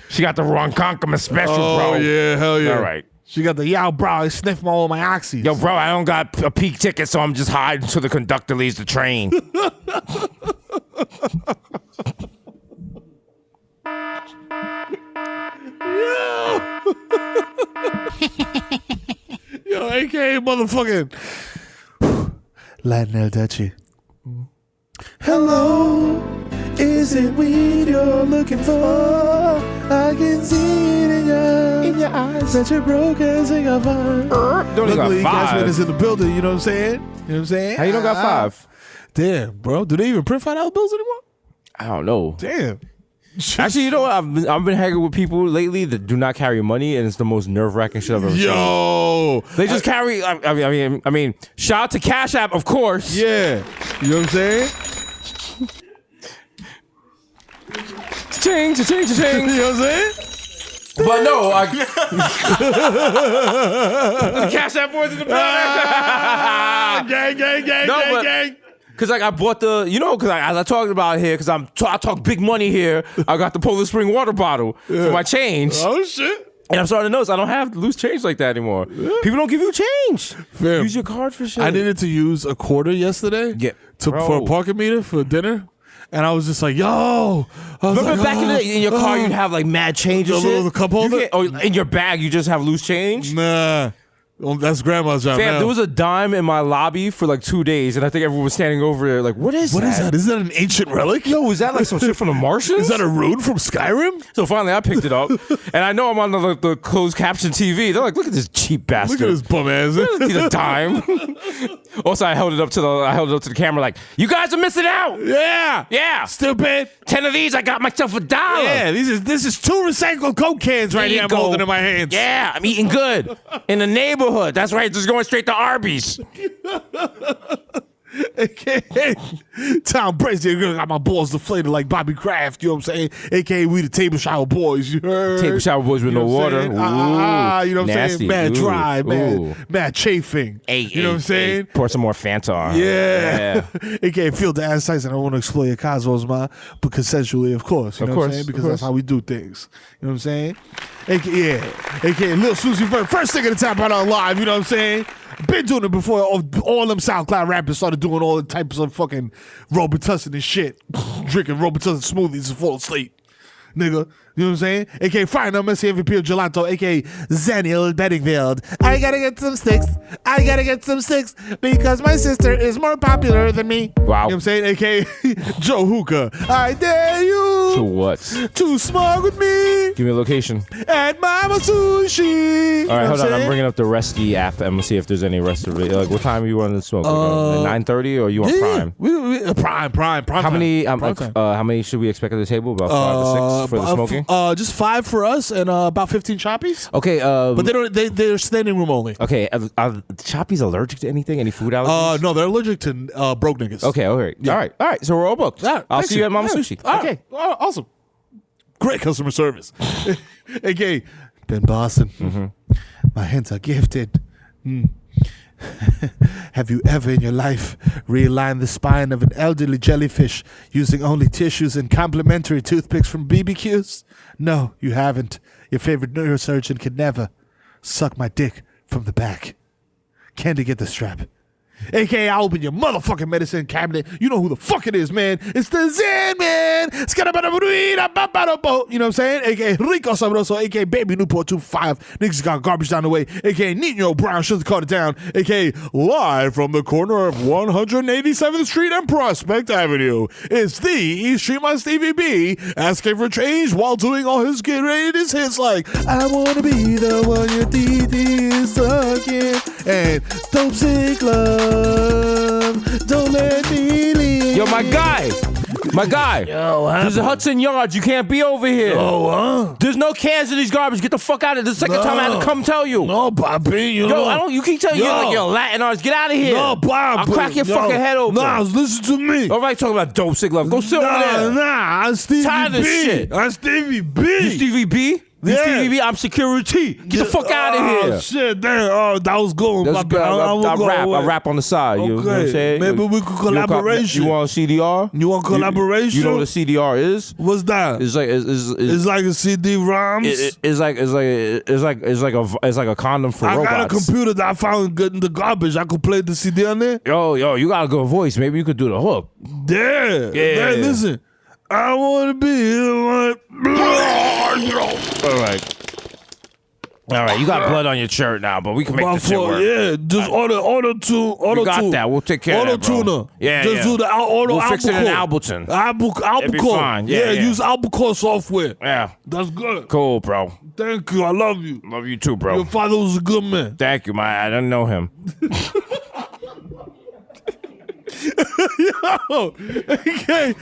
She got the Ronkonkoma special, bro. Oh, yeah, hell yeah. All right. She got the yow, bro. I sniff all my oxys. Yo, bro, I don't got a peak ticket, so I'm just hiding until the conductor leaves the train. Yo, AKA motherfucking Latin El Dutchie. Hello, is it weed you're looking for? I can see it in your eyes that you're broke as a vine. Don't even got Cashman is five. in the building, you know what I'm saying? You know what I'm saying? How you don't got five? Damn, bro. Do they even print $5 bills anymore? I don't know. Damn. Actually, you know what? I've been hanging with people lately that do not carry money, and it's the most nerve-wracking shit I've ever seen. Yo. They just carry. I mean, shout out to Cash App, of course. Yeah. You know what I'm saying? Cha-ching, cha-ching, cha-ching. You know what I'm saying? But no, the Cash App boys in the building. Gang. Cause like I bought the, cause as I talked about here, cause I talk big money here. I got the Polar Spring water bottle for my change. Oh shit! And I'm starting to notice I don't have loose change like that anymore. People don't give you change. Fam, use your card for shit. I needed to use a quarter yesterday. Yeah, for a parking meter for dinner, and I was just like, "Yo!" Remember back in your car, you'd have like mad change and shit. The cup holder. Or in your bag, you just have loose change. Nah. Well, that's grandma's job. Fam, now. there was a dime in my lobby for like 2 days, and I think everyone was standing over there like, what is that? What is that? Is that an ancient relic? Yo, is that like some shit from the Martians? Is that a rune from Skyrim? So finally I picked it up, and I know I'm on the closed caption TV. They're like, look at this cheap bastard. Look at this bum ass. Need a dime. Also, I held it up to the camera like, you guys are missing out. Yeah. Stupid. 10 of these, I got myself $1. Yeah, this is 2 recycled Coke cans right here I'm holding in my hands. Yeah, I'm eating good. In the neighborhood. That's right, just going straight to Arby's. AKA Tom Brady got my balls deflated like Bobby Kraft, you know what I'm saying? AKA we the table shower boys, you heard? Table shower boys with no water. You know what I'm nasty. saying? Mad dry, Ooh. mad chafing. You know what I'm saying? Pour some more Fanta on. Yeah. AKA feel the ass size and I want to explore your cosmos, man, but consensually, of course. You know what I'm saying? Because that's how we do things. You know what I'm saying? AKA Lil Susie first thing at the top right on live, you know what I'm saying? Been doing it before all them SoundCloud rappers started doing all the types of fucking Robitussin and shit. Drinking Robitussin smoothies and fall asleep. Nigga, you know what I'm saying? AKA Fire No Messi MVP of Gelato, AKA Zaniel Bedingfield. I gotta get some sticks because my sister is more popular than me. Wow. You know what I'm saying? AKA Joe Hookah. I dare you To what? to smoke with me. Give me a location. At Mama Sushi. All right, hold on. I'm bringing up the Resty app and we'll see if there's any rest of it. Like, what time are you wanting to smoke? 9:30 or you want prime? Prime. How many? How many should we expect at the table? About 5 or 6 for the smoking. Just 5 for us and about 15 choppies. Okay. But they don't. They're standing room only. Okay. Are Choppies allergic to anything? Any food allergies? No, they're allergic to broke niggas. Okay. Okay. Yeah. All right. So we're all booked. I'll see you at Mama Sushi. Okay. Awesome. Great customer service. Okay. Been bossing. Mm-hmm. My hands are gifted. Have you ever in your life realigned the spine of an elderly jellyfish using only tissues and complimentary toothpicks from BBQs? No, you haven't. Your favorite neurosurgeon could never suck my dick from the back. Candy, get the strap. AKA, I'll open your motherfucking medicine cabinet. You know who the fuck it is, man. It's the Zen, man. You know what I'm saying? AKA Rico Sabroso, AKA Baby Newport 25. Niggas got garbage down the way. AKA Nino Brown, shut the car down. AKA live from the corner of 187th Street and Prospect Avenue. It's the East Street My Stevie B asking for change while doing all his greatest hits like I wanna be the one your DD is sucking and Dope Sick Love. Don't let me leave. Yo, my guy. Yo, There's a Hudson Yards. You can't be over here. Oh, There's no cans in these garbage. Get the fuck out of here. This is the second time I had to come tell you. No, Bobby. You keep telling you're Latin artist. Get out of here. No, Bob. I'll crack your fucking head open. Nah, listen to me. All right, talking about Dope Sick Love. Go sit over there. Nah, I'm Stevie Tired B. of this shit. I'm Stevie B. You Stevie B? You Stevie B? I'm security. Get the fuck out of here. Oh, shit, damn. Oh, that was good. That's good. I rap on the side. You know what I'm saying? Maybe we could collaboration. You want CDR? You want collaboration? You know what a CDR is? What's that? It's like it's like a CD-ROMs. It's like a condom for robots. I got a computer that I found good in the garbage. I could play the CD on there. Yo, you got a good voice. Maybe you could do the hook. Yeah. Listen. I want to be the one. All right, you got blood on your shirt now, but we can make this shit work. Yeah, just auto tune. You got that. We'll take care of that, bro. Auto-tuner. Yeah, just do the auto. We'll fix it in Alberton. Albuquerque. It'll be fine. Yeah. Use Albuquerque software. Yeah. That's good. Cool, bro. Thank you. I love you. Love you too, bro. Your father was a good man. Thank you, man. I didn't know him. Yo, okay.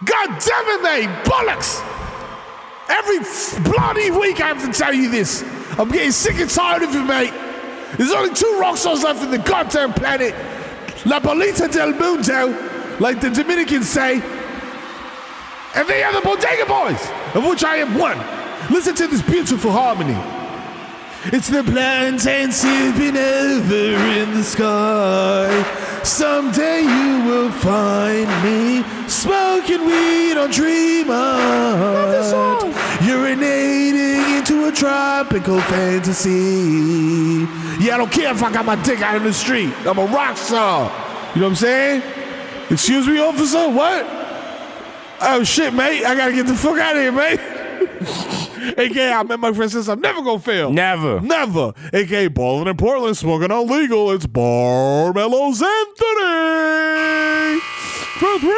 God damn it, mate. Bollocks. Every bloody week I have to tell you this. I'm getting sick and tired of it, mate. There's only 2 rock stars left in the goddamn planet. La Bolita del Mundo, like the Dominicans say. And they are the Bodega Boys, of which I am one. Listen to this beautiful harmony. It's the plantain sipping over in the sky. Someday you will find me smoking weed on Dreamland, urinating into a tropical fantasy. Yeah, I don't care if I got my dick out in the street. I'm a rock star. You know what I'm saying? Excuse me, officer? What? Oh, shit, mate. I gotta get the fuck out of here, mate. AKA, I met my friend since I'm never gonna fail. Never. AKA, balling in Portland, smoking illegal. It's Barmelo's Anthony. For 3.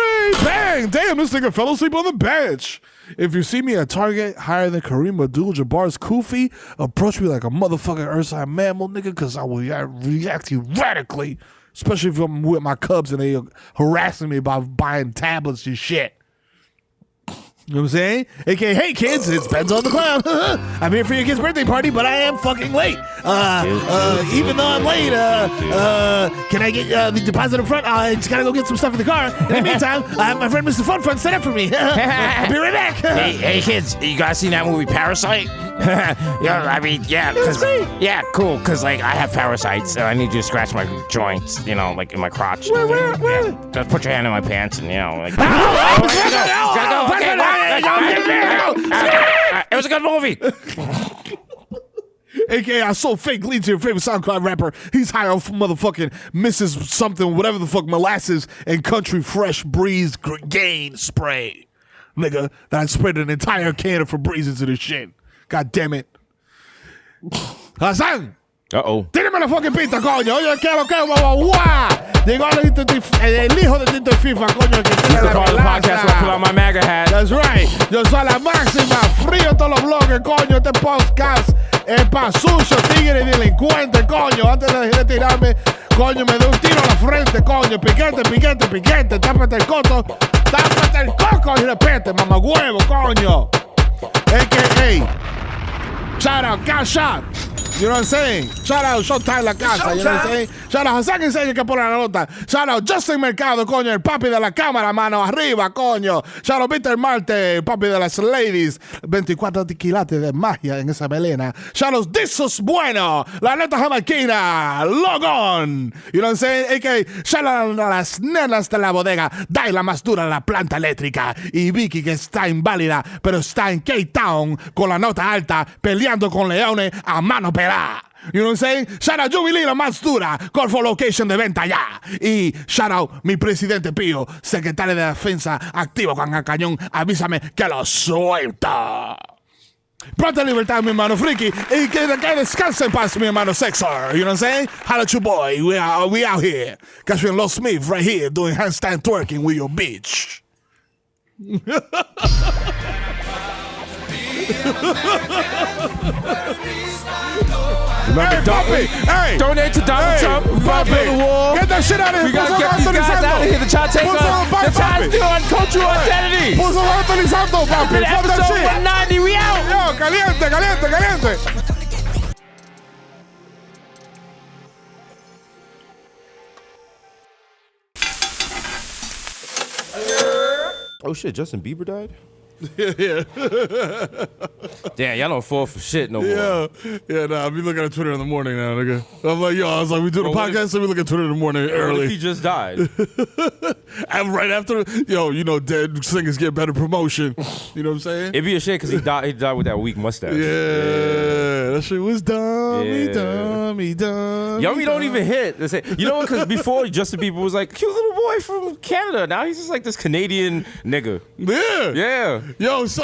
Bang! Damn, this nigga fell asleep on the bench. If you see me at Target higher than Kareem Abdul-Jabbar's Kufi, approach me like a motherfucking Earthside mammal, nigga, because I will react erratically. Especially if I'm with my cubs and they harassing me about buying tablets and shit. You know what I'm saying? AKA, hey kids, it's Benz on the Clown. I'm here for your kid's birthday party, but I am fucking late. Even though I'm late, can I get the deposit up front? I just gotta go get some stuff in the car. In the meantime, I have my friend Mr. Fun Front set up for me. I'll be right back. Hey kids, you guys seen that movie Parasite? Yeah, cool, because like I have parasites, so I need you to scratch my joints, you know, like in my crotch. Where? Yeah. Just put your hand in my pants and, you know, like. It was a good movie. AKA, I sold fake lead to your favorite SoundCloud rapper. He's high off motherfucking Mrs. something, whatever the fuck, molasses and country fresh breeze gain spray. Nigga, that I sprayed an entire can of Febreze into the shit. God damn it. Hasan! Uh-oh. Did Dime la fucking pista, coño. Oye, ¿qué es lo que es, guau? Llegó el hijo de Tito y FIFA, coño, que tiene la podcast, I put on my MAGA hat. That's right. Yo soy la máxima. Frío todos los bloques, coño. Este podcast es pa' sucio, tigre y delincuente, coño. Antes de retirarme, coño, me doy un tiro a la frente, coño. Piquete. Tápate el coco. Tápate el coco y repete, mamá huevo, coño. A.K.A. Shout out, cash shot. You know what I'm saying? Shout out Showtime La Casa. You know what I'm saying? Shout out Hasan que pone la nota. Shout out Justin Mercado, coño, el papi de la cámara, mano arriba, coño. Shout out Peter Marte, el papi de las ladies. 24 quilates de magia en esa melena. Shout out Desus Bueno, la neta jamaiquina, Logon. You know what I'm saying? A.K.A. shout out a las nenas de la bodega. Dai la más dura, la planta eléctrica. Y Vicky, que está inválida, pero está en K-Town con la nota alta, peleando con leones a mano pelada. You know what I'm saying? Shout out Jubilee, la más dura, Corfo Location de venta ya. Y shout out mi presidente Pío, secretario de defensa, activo con el cañón. Avísame que lo suelta. Pronta libertad, mi hermano Friki. Y que descanse en paz, mi hermano Sexor. You know what I'm saying? Holla at your boy. We out here. Catch me in Los Smith right here doing handstand twerking with your bitch. Remember, hey, donate to Donald Trump. Papi, Build a wall. get that shit out of here. We gotta get these guys out of here. They're trying to take they're trying to steal our cultural identity. Puso Anthony Santos, papi. Fuck that Episode shit. 190, we out. Yo, caliente. Oh shit, Justin Bieber died? Yeah. Damn, y'all don't fall for shit no more. Yeah, nah, I be looking at Twitter in the morning now, nigga. I'm like, yo, I was like, we do the podcast, so we look at Twitter in the morning What early. if he just died? And right after, yo, you know, dead singers get better promotion. You know what I'm saying? It'd be a shit because he died with that weak mustache. Yeah, that shit was dumb. Yeah. He dumb. Yomi don't even hit. They say, you know what? Because before Justin Bieber was like cute little boy from Canada. Now he's just like this Canadian nigga. Yeah. Yeah. Yo, He's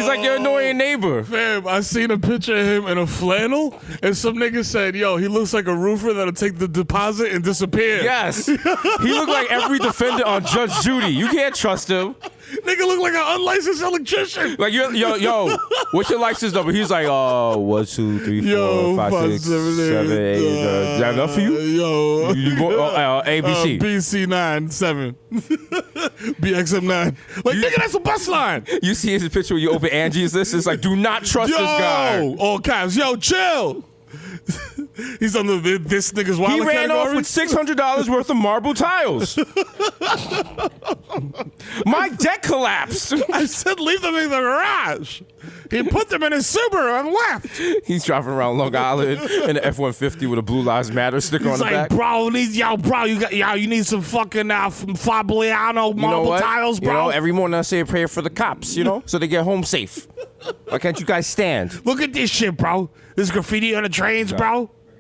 like your annoying neighbor. Fam, I seen a picture of him in a flannel, and some nigga said, yo, he looks like a roofer that'll take the deposit and disappear. Yes. He looked like every defendant on Judge Judy. You can't trust him. Nigga look like an unlicensed electrician. Like, yo, what's your license number? He's like, 1, 2, 3, 4, 5, 6, 7, 8. Is that enough for you? Yo. ABC. BC97. BXM9. Like, nigga, that's a bus line. You see his picture when you open Angie's list? It's like, do not trust this guy. All caps. Yo, chill. He's on this nigga's wallet He ran off category. with $600 worth of marble tiles. My deck collapsed. I said leave them in the garage. He put them in his Subaru and left. He's driving around Long Island in an F-150 with a Blue Lives Matter sticker on He's the like, back. bro, you need some fucking Fabliano marble tiles, bro. You know, every morning I say a prayer for the cops, you know, so they get home safe. Why can't you guys stand? Look at this shit, bro. There's graffiti on the trains, bro.